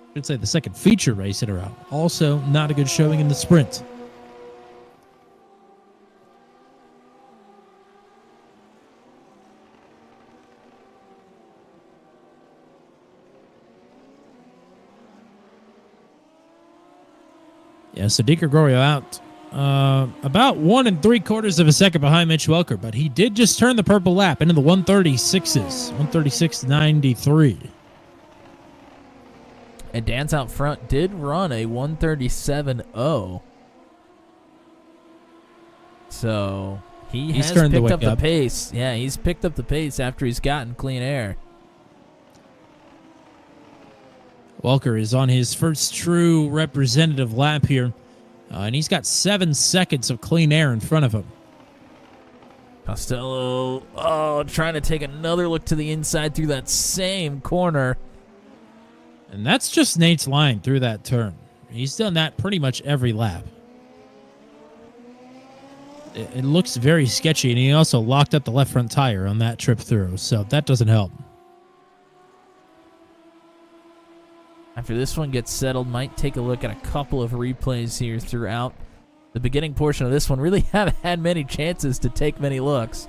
I should say the second feature race in a row. Also, not a good showing in the sprint. Yeah, so Di Gregorio out about 1 3/4 of a second behind Mitch Welker, but he did just turn the purple lap into the 136s, 136.93. And Dance out front did run a 137.0. So he has turned the picked up wake the up. pace. Yeah, he's picked up the pace after he's gotten clean air. Welker is on his first true representative lap here, and he's got 7 seconds of clean air in front of him. Costello, trying to take another look to the inside through that same corner. And that's just Nate's line through that turn. He's done that pretty much every lap. It looks very sketchy, and he also locked up the left front tire on that trip through, so that doesn't help. After this one gets settled, might take a look at a couple of replays here throughout the beginning portion of this one. Really haven't had many chances to take many looks.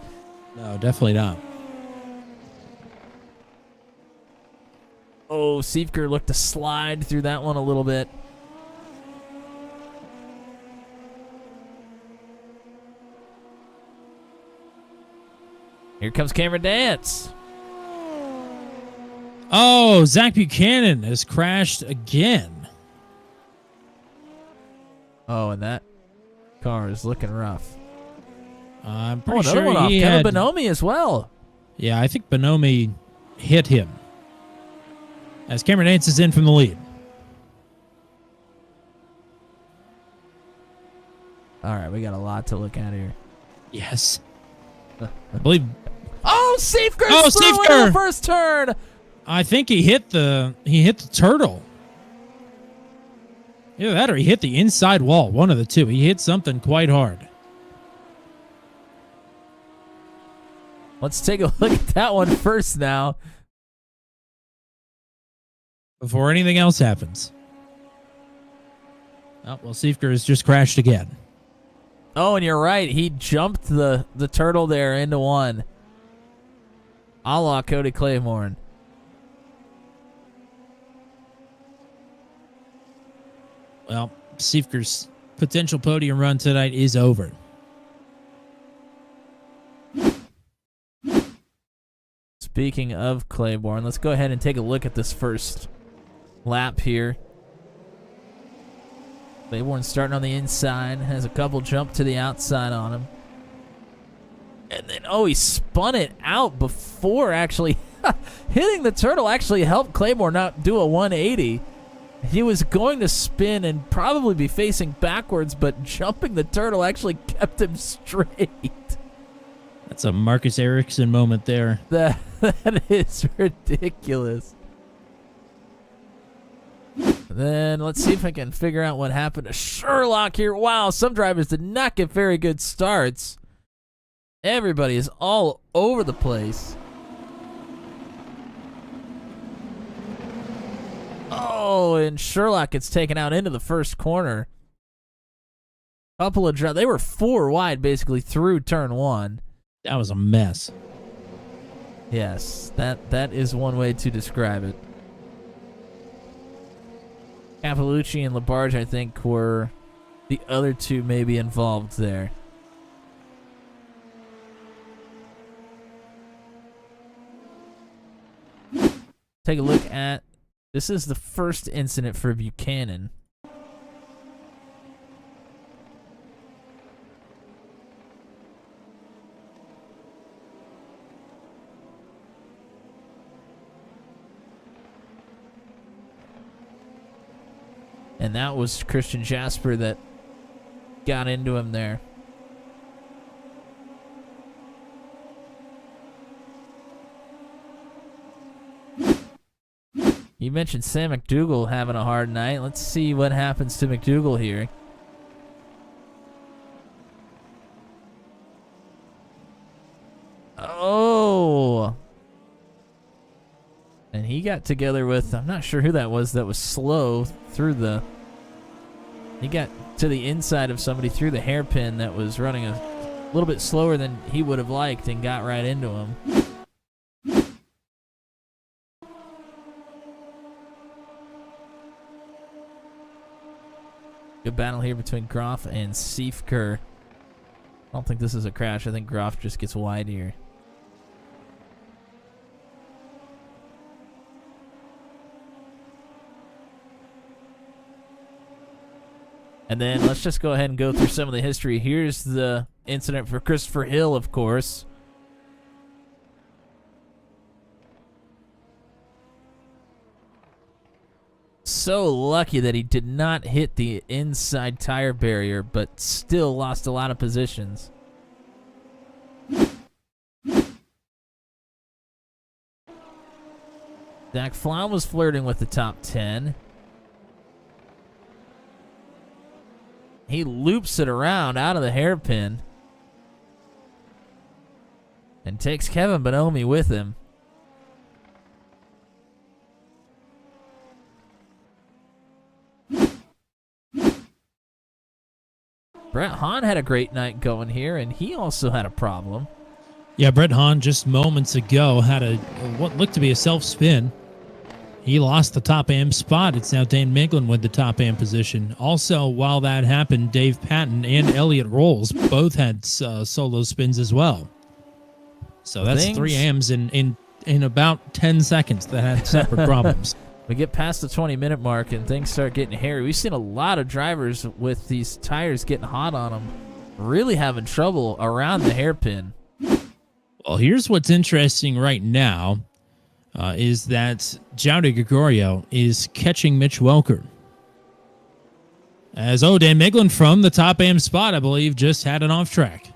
No, definitely not. Oh, Siefker looked to slide through that one a little bit. Here comes Cameron Dance. Oh, Zach Buchanan has crashed again. Oh, and that car is looking rough. I'm pretty Another one sure off. he Kevin had... Bonomi as well. Yeah, I think Bonomi hit him. As Cameron Dance is in from the lead. All right, we got a lot to look at here. Yes. I believe... Oh, Siefker! Oh, Siefker! The first turn. I think he hit the turtle. Either that or he hit the inside wall. One of the two. He hit something quite hard. Let's take a look at that one first now. Before anything else happens. Oh, well, Siefker has just crashed again. Oh, and you're right. He jumped the turtle there into one. A la Cody Claiborne. Well, Siefker's potential podium run tonight is over. Speaking of Claiborne, let's go ahead and take a look at this first lap here. Claiborne starting on the inside, has a couple jump to the outside on him. And then, he spun it out before actually hitting the turtle actually helped Claiborne not do a 180. He was going to spin and probably be facing backwards, but jumping the turtle actually kept him straight. That's a Marcus Ericsson moment there. That is ridiculous. Then let's see if I can figure out what happened to Sherlock here. Wow, some drivers did not get very good starts. Everybody is all over the place. Oh, and Sherlock gets taken out into the first corner. Couple of they were 4 wide basically through turn 1. That was a mess. Yes, that is one way to describe it. Capalucci and Labarge, I think, were the other two maybe involved there. Take a look at, this is the first incident for Buchanan. And that was Christian Jasper that got into him there. You mentioned Sam McDougal having a hard night. Let's see what happens to McDougal here. Oh! And he got together with, I'm not sure who that was slow through the... He got to the inside of somebody through the hairpin that was running a little bit slower than he would have liked and got right into him. Good battle here between Groff and Siefker. I don't think this is a crash. I think Groff just gets wide here. And then let's just go ahead and go through some of the history. Here's the incident for Christopher Hill, of course. So lucky that he did not hit the inside tire barrier, but still lost a lot of positions. Zach Flom was flirting with the top 10. He loops it around out of the hairpin and takes Kevin Bonomi with him. Brett Hahn had a great night going here, and he also had a problem. Yeah, Brett Hahn just moments ago had what looked to be a self-spin. He lost the top AM spot. It's now Dan Miglin with the top AM position. Also, while that happened, Dave Patton and Elliot Rolls both had solo spins as well. So that's 3 AMs in about 10 seconds that had separate problems. We get past the 20-minute mark and things start getting hairy. We've seen a lot of drivers with these tires getting hot on them, really having trouble around the hairpin. Well, here's what's interesting right now. Is that João de Gregorio is catching Mitch Welker. As Dan Miglin from the top AM spot, I believe, just had an off track.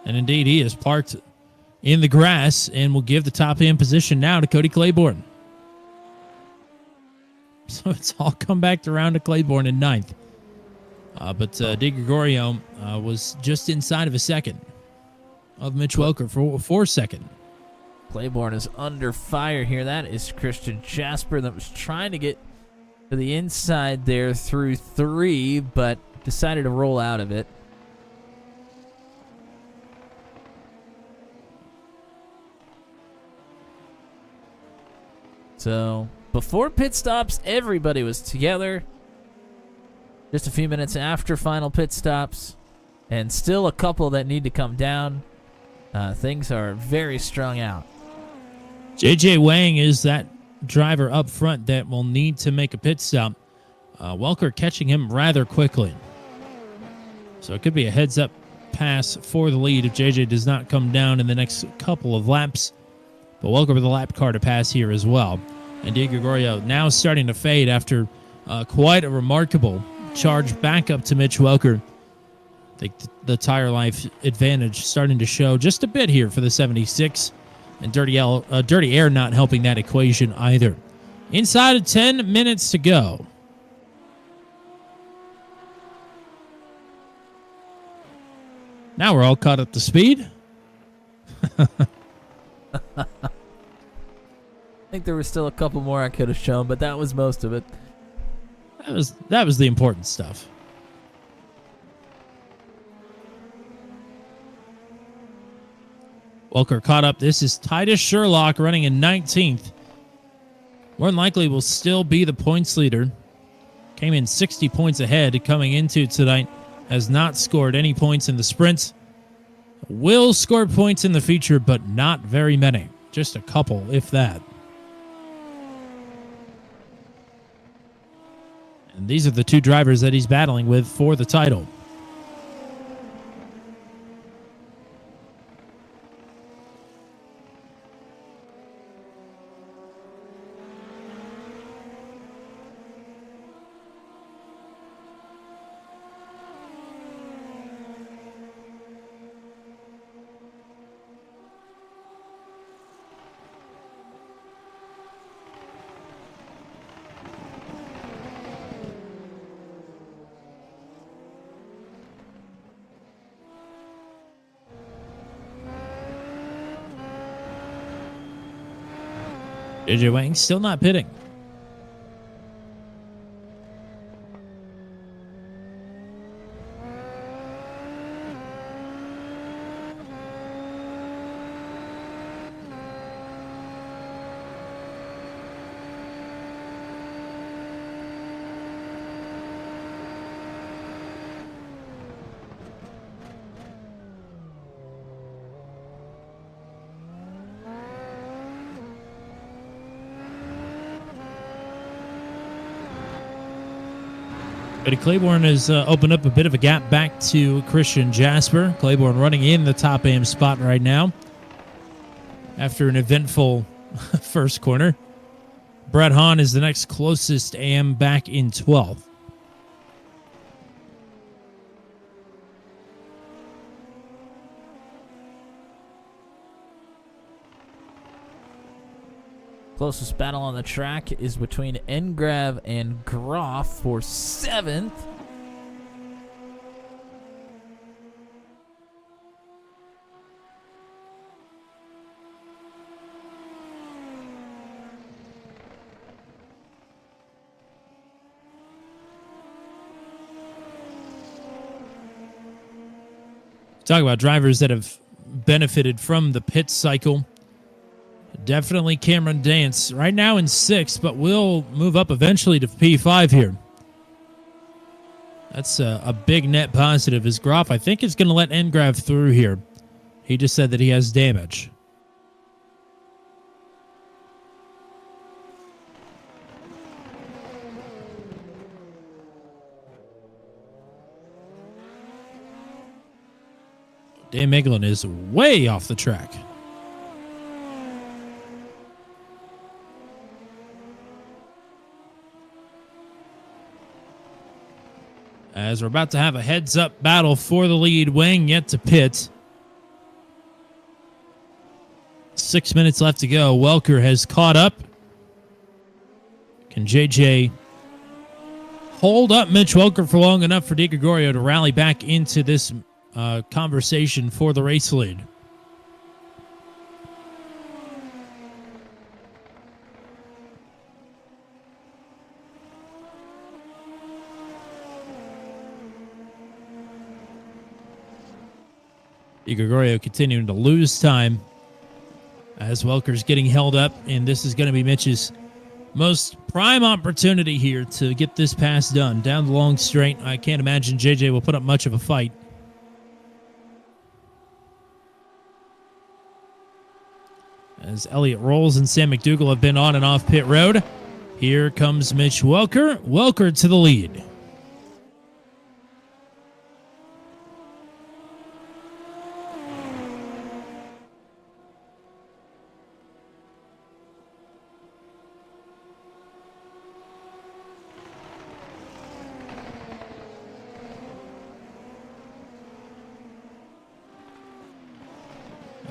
And indeed, he is parked in the grass and will give the top AM position now to Cody Claiborne. So it's all come back around to Claiborne in 9th. But de Gregorio was just inside of a second of Mitch Welker for 4 seconds. Claiborne is under fire here. That is Christian Jasper that was trying to get to the inside there through 3, but decided to roll out of it. So, before pit stops, everybody was together. Just a few minutes after final pit stops, and still a couple that need to come down. Things are very strung out. JJ Wang is that driver up front that will need to make a pit stop. Welker catching him rather quickly. So it could be a heads-up pass for the lead if JJ does not come down in the next couple of laps. But Welker with a lap car to pass here as well. And DiGregorio now starting to fade after quite a remarkable charge back up to Mitch Welker. I think the tire life advantage starting to show just a bit here for the 76. And Dirty Air not helping that equation either. Inside of 10 minutes to go. Now we're all caught up to speed. I think there was still a couple more I could have shown, but that was most of it. That was the important stuff. Welker caught up. This is Titus Sherlock running in 19th. More than likely will still be the points leader. Came in 60 points ahead coming into tonight. Has not scored any points in the sprint. Will score points in the feature, but not very many. Just a couple, if that. And these are the two drivers that he's battling with for the title. JJ Wang still not pitting. But Claiborne has opened up a bit of a gap back to Christian Jasper. Claiborne running in the top AM spot right now after an eventful first corner. Brett Hahn is the next closest AM back in 12th. Closest battle on the track is between Engrav and Groff for 7th. Talk about drivers that have benefited from the pit cycle. Definitely Cameron Dance. Right now in 6th, but will move up eventually to P5 here. That's a big net positive. As Groff, I think, is going to let Engrav through here. He just said that he has damage. Dan Megalin is way off the track. As we're about to have a heads-up battle for the lead, Wang yet to pit. 6 minutes left to go. Welker has caught up. Can JJ hold up Mitch Welker for long enough for DiGregorio to rally back into this conversation for the race lead? DiGregorio continuing to lose time as Welker's getting held up, and this is going to be Mitch's most prime opportunity here to get this pass done. Down the long straight, I can't imagine JJ will put up much of a fight. As Elliott Rolls and Sam McDougall have been on and off pit road. Here comes Mitch Welker. Welker to the lead.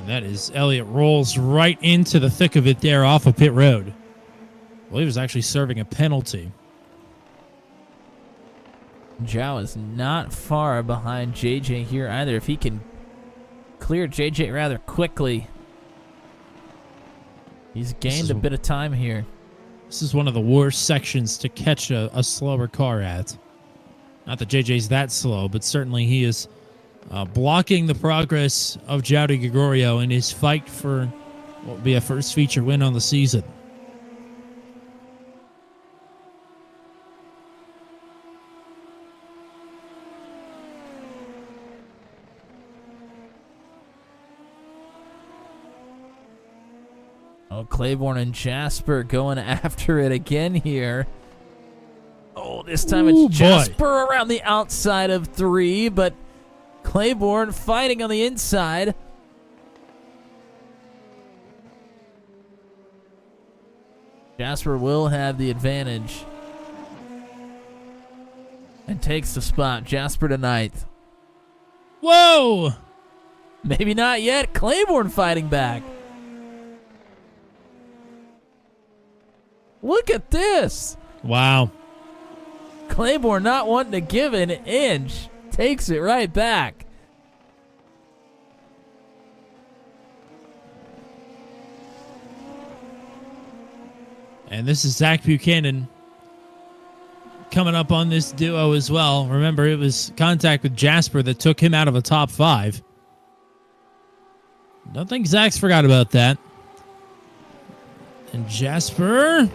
And that is Elliott rolls right into the thick of it there off of pit road. Well, he was actually serving a penalty. Zhao is not far behind JJ here either. If he can clear JJ rather quickly, he's gained a bit of time here. This is one of the worst sections to catch a slower car at. Not that JJ's that slow, but certainly he is blocking the progress of João de Gregorio in his fight for what will be a first feature win on the season. Oh, Claiborne and Jasper going after it again here. Oh, this time it's Jasper around the outside of 3, but Claiborne fighting on the inside. Jasper will have the advantage and takes the spot. Jasper to 9th. Whoa! Maybe not yet. Claiborne fighting back. Look at this. Wow. Claiborne not wanting to give an inch. Takes it right back. And this is Zach Buchanan coming up on this duo as well. Remember, it was contact with Jasper that took him out of a top 5. Don't think Zach's forgot about that. And Jasper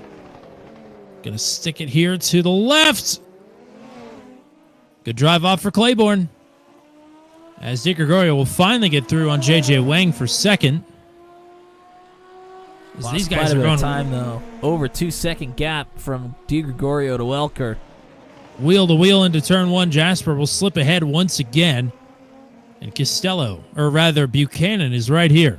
gonna stick it here to the left. Good drive off for Claiborne. As De Gregorio will finally get through on JJ Wang for second. As these guys are going time though. Over 2-second gap from De Gregorio to Welker. Wheel to wheel into turn 1. Jasper will slip ahead once again. And Costello, or rather Buchanan, is right here.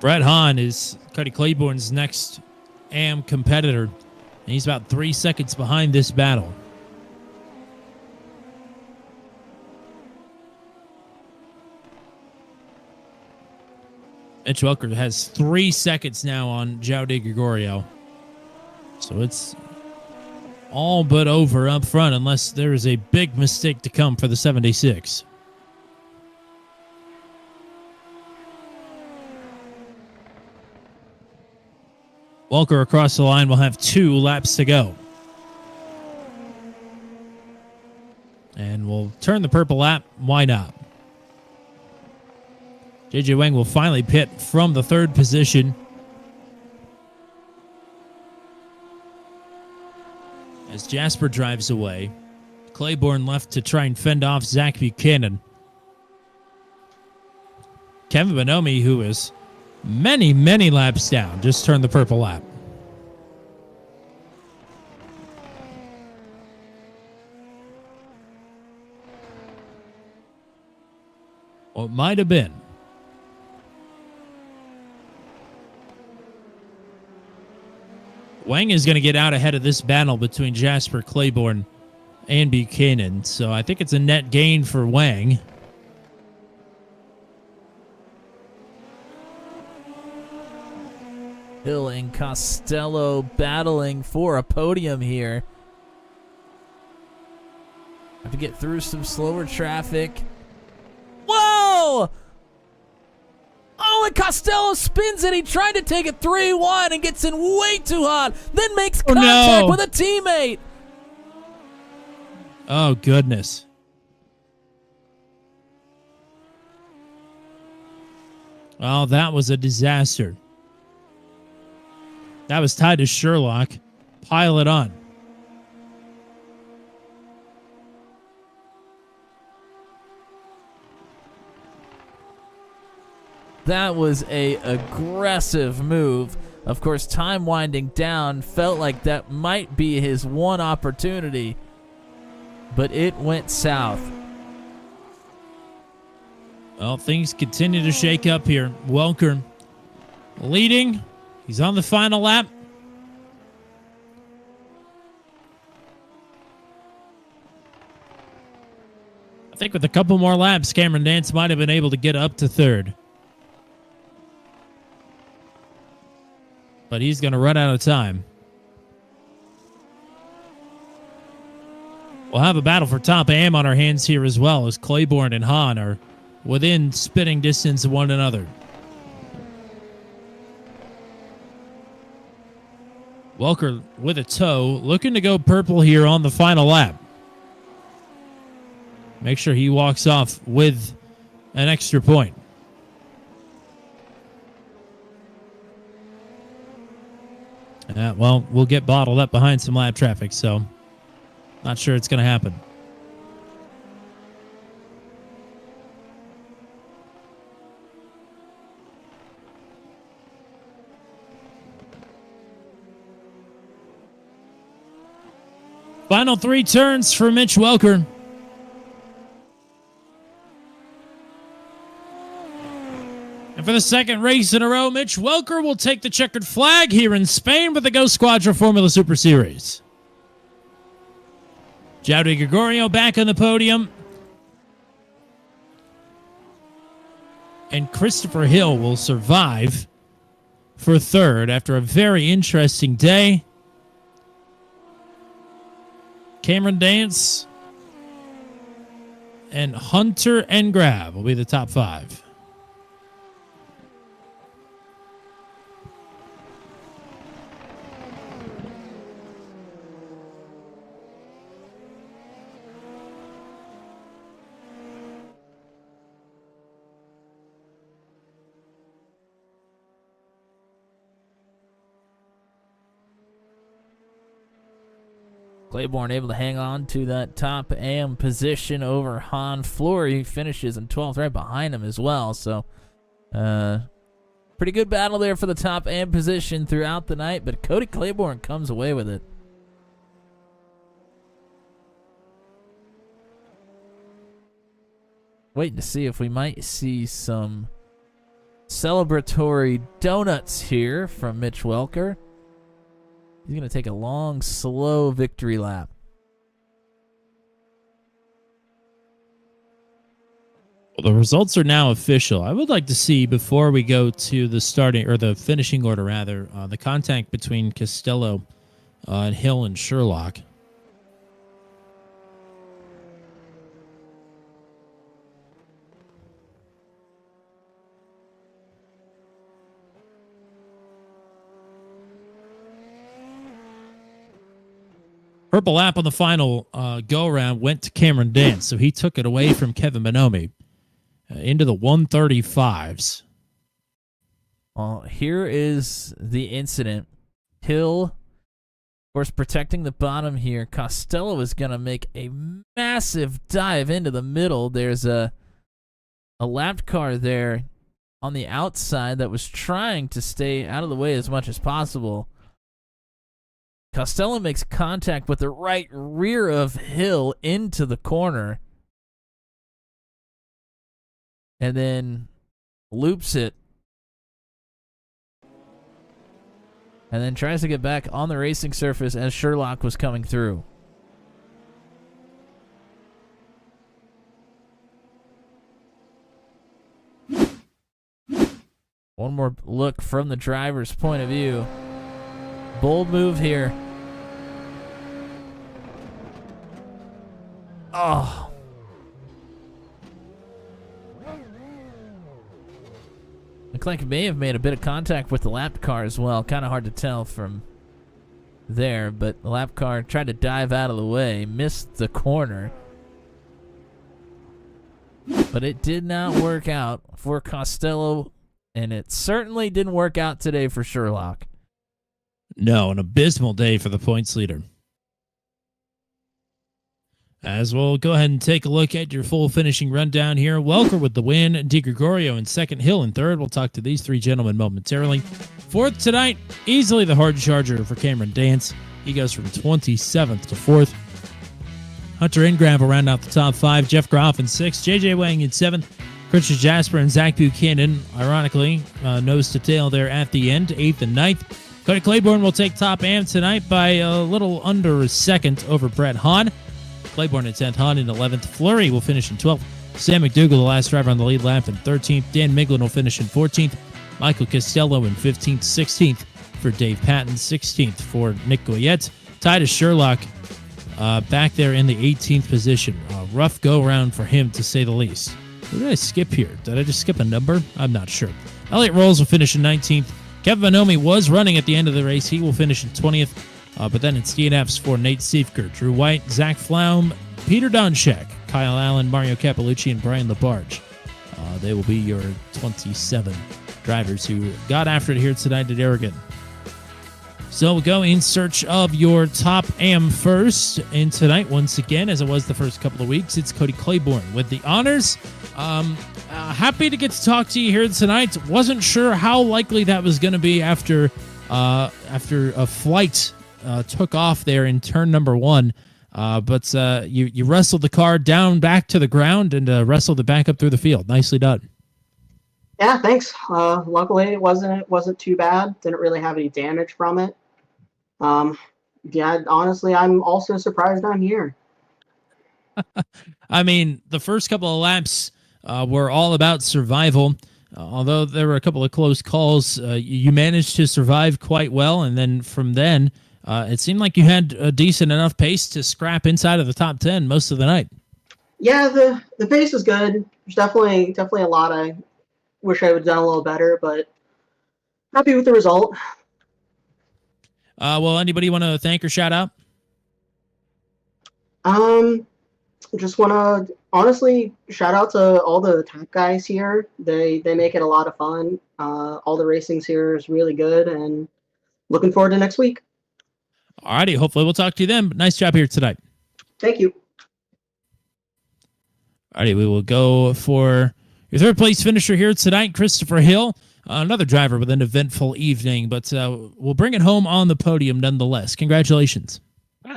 Brett Hahn is Cuddy Claiborne's next AM competitor, and he's about 3 seconds behind this battle. Mitch Welker has 3 seconds now on João de Gregorio. So it's all but over up front unless there is a big mistake to come for the 76. Welker across the line will have 2 laps to go. And we'll turn the purple lap. Why not? JJ Wang will finally pit from the 3rd position. As Jasper drives away. Claiborne left to try and fend off Zach Buchanan. Kevin Bonomi, who is many, many laps down, just turned the purple lap. Or it might have been. Wang is going to get out ahead of this battle between Jasper, Claiborne, and Buchanan. So I think it's a net gain for Wang. Hill and Costello battling for a podium here. Have to get through some slower traffic. Whoa! Oh, and Costello spins it. He tried to take it 3-1 and gets in way too hot. Then makes contact with a teammate. Oh, goodness. Well, that was a disaster. That was tied to Sherlock. Pile it on. That was a aggressive move. Of course, time winding down, felt like that might be his one opportunity, but it went south. Well, things continue to shake up here. Welker leading. He's on the final lap. think with a couple more laps, Cameron Dance might have been able to get up to third. But he's going to run out of time. We'll have a battle for top AM on our hands here as well, as Claiborne and Hahn are within spitting distance of one another. Welker with a toe, looking to go purple here on the final lap. Make sure he walks off with an extra point. Well, we'll get bottled up behind some lap traffic, so not sure it's going to happen. Final 3 turns for Mitch Welker. And for the second race in a row, Mitch Welker will take the checkered flag here in Spain with the GoSquadra Formula Super Series. João de Gregorio back on the podium. And Christopher Hill will survive for third after a very interesting day. Cameron Dance and Hunter and Grab will be the top 5. Claiborne able to hang on to that top AM position over Han Floor. He finishes in 12th, right behind him as well. So, pretty good battle there for the top AM position throughout the night, but Cody Claiborne comes away with it. Waiting to see if we might see some celebratory donuts here from Mitch Welker. He's going to take a long, slow victory lap. Well, the results are now official. I would like to see, before we go to the starting, or the finishing order rather, the contact between Costello and Hill and Sherlock. Purple lap on the final go-around went to Cameron Dance, so he took it away from Kevin Bonomi into the 135s. Well, here is the incident. Hill, of course, protecting the bottom here. Costello is going to make a massive dive into the middle. There's a lapped car there on the outside that was trying to stay out of the way as much as possible. Costello makes contact with the right rear of Hill into the corner and then loops it and then tries to get back on the racing surface as Sherlock was coming through. One more look from the driver's point of view. Bold move here. Oh. Looked like it may have made a bit of contact with the lap car as well. Kind of hard to tell from there, but the lap car tried to dive out of the way, missed the corner. But it did not work out for Costello, and it certainly didn't work out today for Sherlock. No, an abysmal day for the points leader. As we'll go ahead and take a look at your full finishing rundown here. Welker with the win, Di Gregorio in second, Hill in third. We'll talk to these three gentlemen momentarily. Fourth tonight, easily the hard charger for Cameron Dance. He goes from 27th to 4th. Hunter Ingram will round out the top 5. Jeff Groff in 6th. JJ Wang in 7th. Christian Jasper and Zach Buchanan, ironically, nose to tail there at the end, 8th and 9th. Cody Claiborne will take top AM tonight by a little under a second over Brett Hahn. Claiborne in 10th, Hahn in 11th. Fleury will finish in 12th. Sam McDougall, the last driver on the lead lap, in 13th. Dan Miglin will finish in 14th. Michael Costello in 15th. 16th for Dave Patton. 16th for Nick Goyette. Titus Sherlock back there in the 18th position. Rough go-round for him, to say the least. Who did I skip here? Did I just skip a number? I'm not sure. Elliott Rolls will finish in 19th. Kevin Bonomi was running at the end of the race. He will finish in 20th. But then it's DNFs for Nate Siefker, Drew White, Zach Flaum, Peter Donchek, Kyle Allen, Mario Cappellucci, and Brian Labarge. They will be your 27 drivers who got after it here tonight at Aragon. So we'll go in search of your top AM first. And tonight, once again, as it was the first couple of weeks, it's Cody Claiborne with the honors. Happy to get to talk to you here tonight. Wasn't sure how likely that was going to be after a flight took off there in turn number 1. But you wrestled the car down back to the ground and wrestled it back up through the field. Nicely done. Yeah, thanks. Luckily, it wasn't too bad. Didn't really have any damage from it. Yeah, honestly, I'm also surprised I'm here. I mean, the first couple of laps were all about survival. Although there were a couple of close calls, you managed to survive quite well. And then from then, it seemed like you had a decent enough pace to scrap inside of the top 10 most of the night. Yeah, the pace is good. There's definitely a lot I wish I would have done a little better, but happy with the result. Well, anybody want to thank or shout out? Just want to honestly shout out to all the top guys here. They make it a lot of fun. All the racings here is really good, and looking forward to next week. Alrighty, hopefully we'll talk to you then. Nice job here tonight. Thank you. Alrighty, we will go for your third place finisher here tonight, Christopher Hill. Another driver with an eventful evening, but we'll bring it home on the podium nonetheless. Congratulations.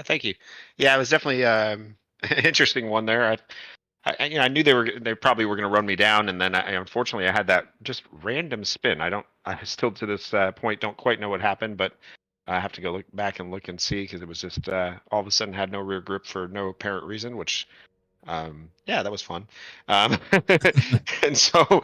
Thank you. Yeah, it was definitely an interesting one there. I knew they probably were going to run me down, and then unfortunately I had that just random spin. I still to this point don't quite know what happened, but I have to go back and look and see, because it was just all of a sudden had no rear grip for no apparent reason, which yeah, that was fun. And so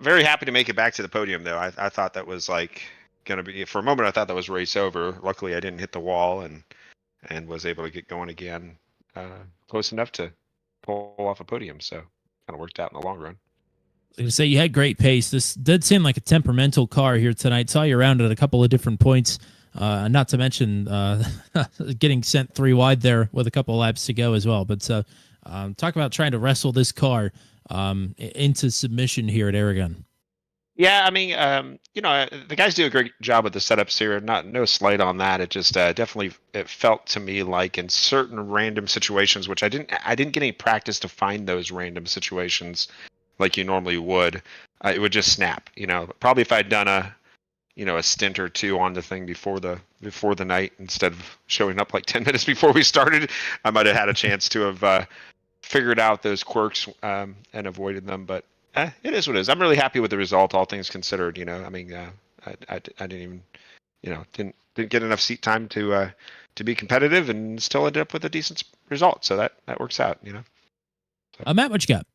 very happy to make it back to the podium, though. I thought that was like going to be, for a moment I thought that was race over. Luckily I didn't hit the wall and was able to get going again close enough to pull off a podium. So kind of worked out in the long run. I was going to say, you had great pace. This did seem like a temperamental car here tonight. Saw you around at a couple of different points. Not to mention getting sent 3 wide there with a couple of laps to go as well. But talk about trying to wrestle this car into submission here at Aragon. Yeah, I mean, the guys do a great job with the setups here. No slight on that. It just definitely it felt to me like in certain random situations, which I didn't get any practice to find those random situations like you normally would. It would just snap. Probably if I'd done a stint or two on the thing before the night, instead of showing up like 10 minutes before we started, I might have had a chance to have figured out those quirks and avoided them. But it is what it is. I'm really happy with the result, all things considered. I mean, I didn't even, didn't get enough seat time to be competitive, and still ended up with a decent result. So that works out. Matt, what you got?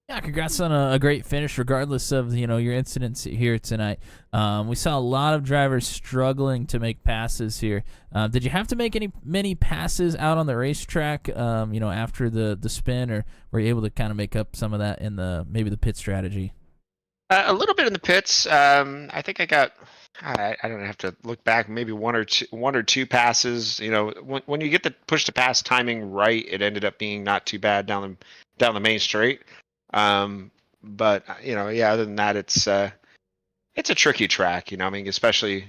Yeah, congrats on a great finish, regardless of your incidents here tonight. We saw a lot of drivers struggling to make passes here. Did you have to make many passes out on the racetrack? After the spin, or were you able to kind of make up some of that in maybe the pit strategy? A little bit in the pits. I think I got. I don't have to look back. Maybe one or two passes. When you get the push to pass timing right, it ended up being not too bad down the main straight. But other than that, it's a tricky track. I mean, especially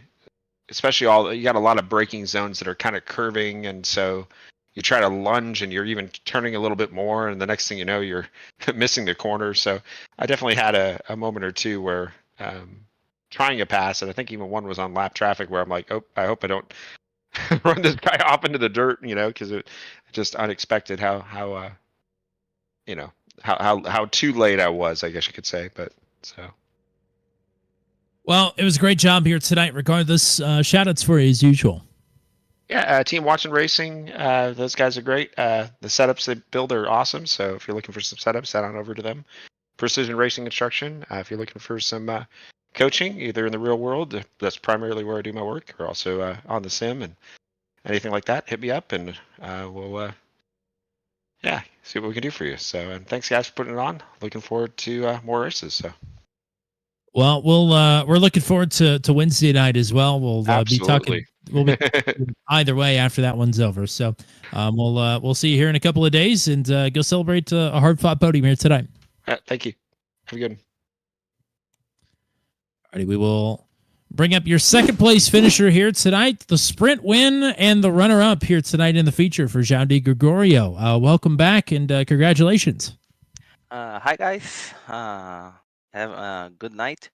you got a lot of braking zones that are kind of curving, and so you try to lunge and you're even turning a little bit more, and the next thing you know, you're missing the corner. So I definitely had a moment or two where trying a pass, and I think even one was on lap traffic where I'm like, oh, I hope I don't run this guy off into the dirt, because it just unexpected how too late I was, I guess you could say. But so. Well, it was a great job here tonight, regardless. Shout outs for you as usual. Yeah, Team Watching Racing, those guys are great. The setups they build are awesome. So if you're looking for some setups, head on over to them. Precision Racing Instruction. If you're looking for some coaching, either in the real world, that's primarily where I do my work, or also on the sim and anything like that, hit me up and we'll yeah, see what we can do for you. So, and thanks guys for putting it on. Looking forward to more races. So, Well, we're looking forward to Wednesday night as well. We'll be talking. absolutely. We'll be either way after that one's over. So we'll see you here in a couple of days and go celebrate a hard fought podium here tonight. Thank you. Have a good one. Alrighty, we will bring up your second place finisher here tonight, the sprint win, and the runner up here tonight in the feature for João de Gregorio. Welcome back and congratulations. Hi guys, have a good night.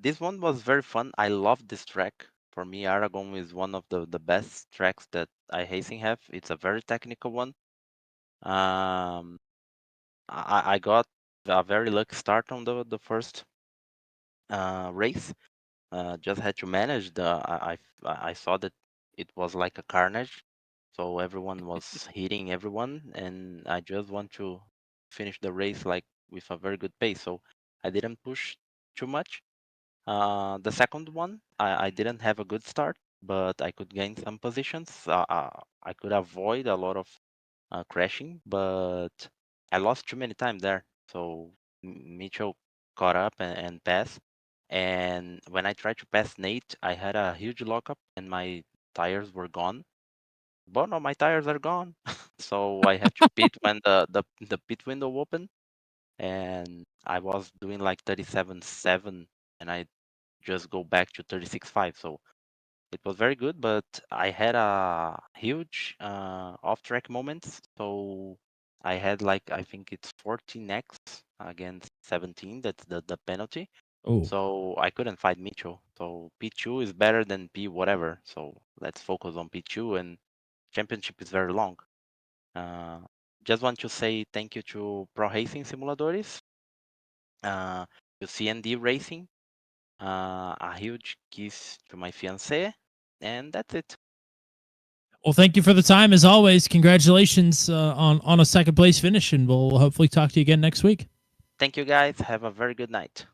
This one was very fun. I love this track. For me, Aragon is one of the best tracks that iRacing have. It's a very technical one. I got a very lucky start on the first race. Just had to manage I saw that it was like a carnage, so everyone was hitting everyone, and I just want to finish the race like with a very good pace. So I didn't push too much. The second one, I didn't have a good start, but I could gain some positions. I could avoid a lot of crashing, but I lost too many times there. So Mitchell caught up and passed. And when I tried to pass Nate, I had a huge lockup and my tires were gone. But no, my tires are gone. So I had to pit when the pit window opened. And I was doing like 37.7 and I just go back to 36.5. So it was very good, but I had a huge off-track moments. So I had like, I think it's 14x against 17. That's the penalty. Oh, So I couldn't fight Mitchell. So P2 is better than P whatever. So let's focus on P2, and championship is very long. Just want to say thank you to Pro Racing Simuladores, to CND Racing, a huge kiss to my fiancée, and that's it. well, thank you for the time as always. Congratulations on a second place finish, and we'll hopefully talk to you again next week. Thank you guys. Have a very good night.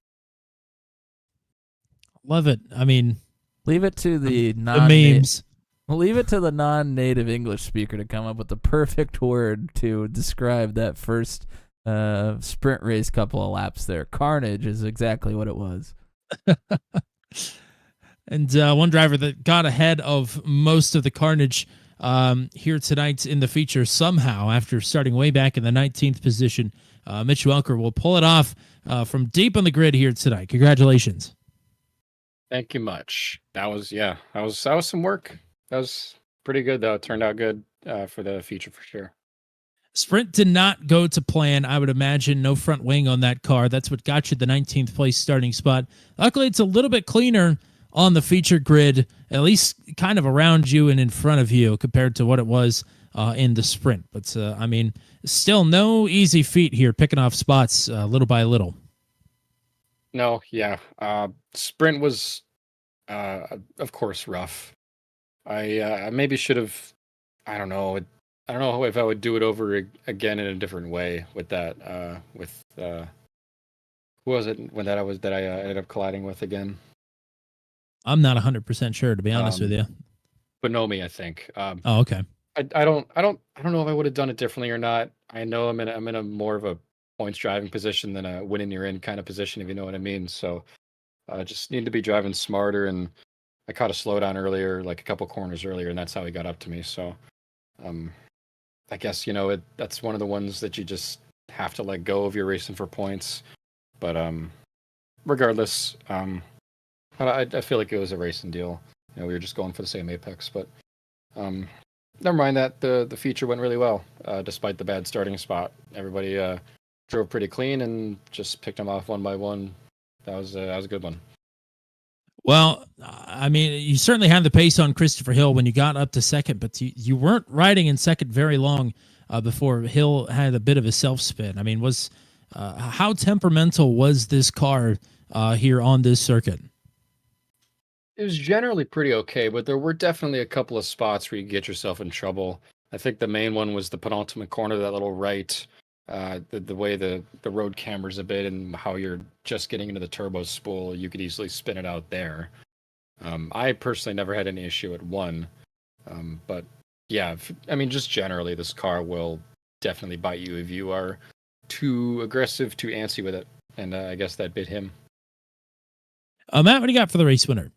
Love it. I mean, Leave it to the memes. Leave it to the non-native English speaker to come up with the perfect word to describe that first sprint race couple of laps there. Carnage is exactly what it was. And one driver that got ahead of most of the carnage here tonight in the feature somehow, after starting way back in the 19th position, Mitch Welker will pull it off from deep on the grid here tonight. Congratulations. Thank you much. That was some work. That was pretty good though. It turned out good for the feature for sure. Sprint did not go to plan. I would imagine no front wing on that car. That's what got you the 19th place starting spot. Luckily, it's a little bit cleaner on the feature grid, at least kind of around you and in front of you compared to what it was in the sprint. But, I mean, still no easy feat here, picking off spots little by little. No, yeah. Sprint was, of course, rough. I maybe should have, I don't know if I would do it over again in a different way with that, who was it when that I ended up colliding with again? I'm not 100% sure, to be honest with you. Bonomi, I think. Oh, okay. I don't know if I would have done it differently or not. I know I'm in a more of a points driving position than a winning you're in kind of position, if you know what I mean. So just need to be driving smarter, and I caught a slowdown earlier, like a couple corners earlier, and that's how he got up to me. So I guess, that's one of the ones that you just have to let go of your racing for points. But regardless, I feel like it was a racing deal. We were just going for the same apex, but never mind that. The feature went really well, despite the bad starting spot. Everybody drove pretty clean and just picked them off one by one. That was a good one. Well, I mean, you certainly had the pace on Christopher Hill when you got up to second, but you weren't riding in second very long before Hill had a bit of a self-spin. I mean, how temperamental was this car here on this circuit? It was generally pretty okay, but there were definitely a couple of spots where you get yourself in trouble. I think the main one was the penultimate corner, that little right. The way the road cameras a bit and how you're just getting into the turbo spool, you could easily spin it out there. I personally never had any issue at one. But yeah, I mean, just generally, this car will definitely bite you if you are too aggressive, too antsy with it. And I guess that bit him. Matt, what do you got for the race winner?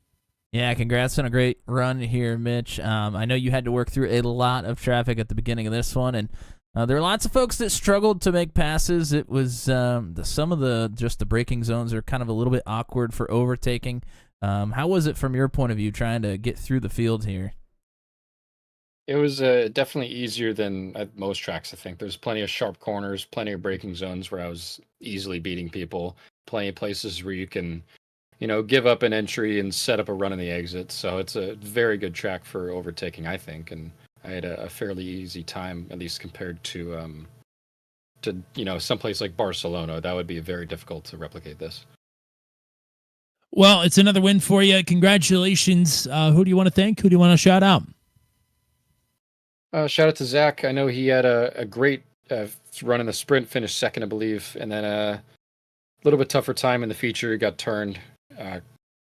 Yeah, congrats on a great run here, Mitch. I know you had to work through a lot of traffic at the beginning of this one, and there were lots of folks that struggled to make passes. It was some of the braking zones are kind of a little bit awkward for overtaking. How was it from your point of view trying to get through the field here? It was definitely easier than at most tracks, I think. There's plenty of sharp corners, plenty of braking zones where I was easily beating people, plenty of places where you can, give up an entry and set up a run in the exit. So it's a very good track for overtaking, I think. And I had a fairly easy time, at least compared to someplace like Barcelona. That would be very difficult to replicate this. Well, it's another win for you. Congratulations. Who do you want to thank? Who do you want to shout out? Shout out to Zach. I know he had a great run in the sprint, finished second, I believe, and then a little bit tougher time in the feature. He got turned,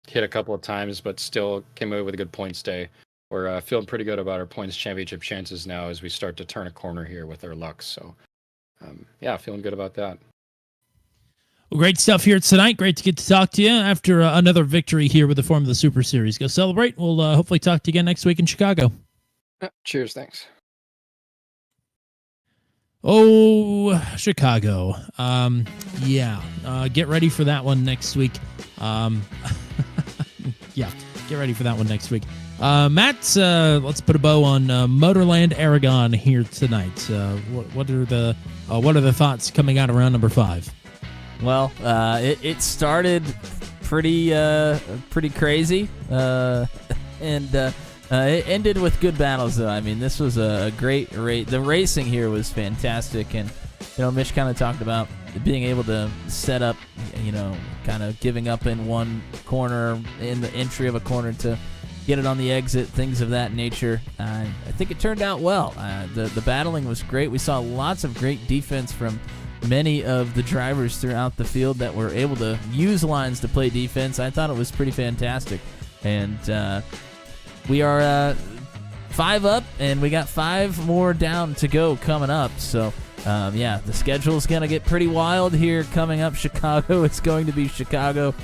hit a couple of times, but still came away with a good points day. We're feeling pretty good about our points championship chances now as we start to turn a corner here with our luck. So, feeling good about that. Well, great stuff here tonight. Great to get to talk to you after another victory here with the Formula Super Series. Go celebrate. We'll hopefully talk to you again next week in Chicago. Cheers. Thanks. Oh, Chicago. Get ready for that one next week. Get ready for that one next week. Matt, let's put a bow on Motorland Aragon here tonight. What are the thoughts coming out around number 5? Well, it started pretty crazy, and it ended with good battles, though. I mean, this was a great race. The racing here was fantastic, and Mitch kind of talked about being able to set up, kind of giving up in one corner, in the entry of a corner to get it on the exit, things of that nature. I think it turned out well. The battling was great. We saw lots of great defense from many of the drivers throughout the field that were able to use lines to play defense. I thought it was pretty fantastic. And we are 5 up, and we got 5 more down to go coming up. So, the schedule's going to get pretty wild here coming up. Chicago, it's going to be Chicago.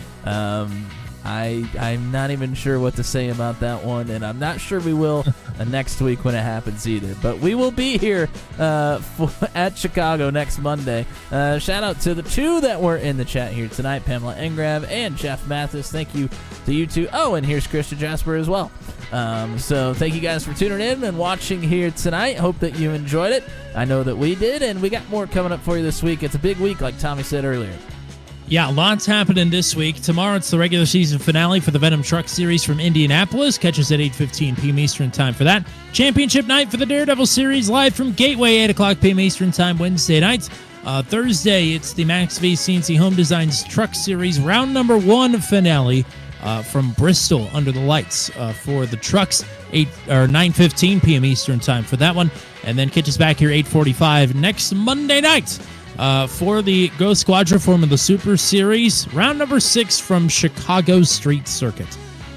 I'm not even sure what to say about that one, and I'm not sure we will next week when it happens either. But we will be here at Chicago next Monday. Shout out to the 2 that were in the chat here tonight, Pamela Engrav and Jeff Mathis. Thank you to you 2. Oh, and here's Krista Jasper as well. So thank you guys for tuning in and watching here tonight. Hope that you enjoyed it. I know that we did, and we got more coming up for you this week. It's a big week, like Tommy said earlier. Yeah, lots happening this week. Tomorrow it's the regular season finale for the Venom Truck Series from Indianapolis. Catch us at 8:15 p.m. Eastern Time for that. Championship night for the Daredevil Series live from Gateway, 8 o'clock p.m. Eastern Time Wednesday nights. Thursday, it's the Max V CNC Home Designs Truck Series round number 1 finale from Bristol under the lights for the trucks, 9:15 p.m. Eastern Time for that one. And then catch us back here 8:45 next Monday night. For the GoSquadra Formula Super Series, round number 6 from Chicago Street Circuit.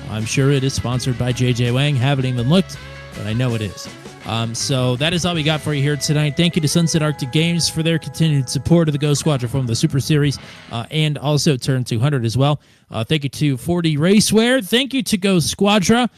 I'm sure it is sponsored by JJ Wang. Haven't even looked, but I know it is. So that is all we got for you here tonight. Thank you to Sunset Arctic Games for their continued support of the GoSquadra Formula Super Series, and also Turn 200 as well. Thank you to 4D Racewear. Thank you to GoSquadra.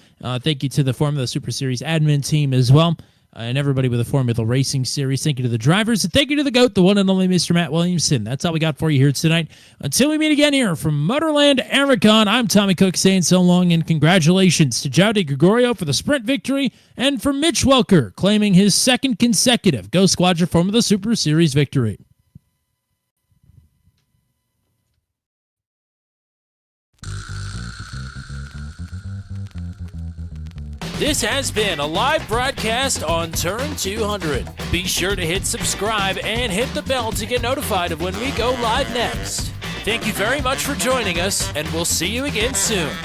Thank you to the Formula Super Series admin team as well. And everybody with the Formula Racing Series. Thank you to the drivers. And thank you to the GOAT, the one and only Mr. Matt Williamson. That's all we got for you here tonight. Until we meet again here from Motorland Aragon, I'm Tommy Cook saying so long, and congratulations to Jowdy Gregorio for the sprint victory, and for Mitch Welker claiming his 2nd consecutive GoSquadra Formula Super Series victory. This has been a live broadcast on Turn 200. Be sure to hit subscribe and hit the bell to get notified of when we go live next. Thank you very much for joining us, and we'll see you again soon.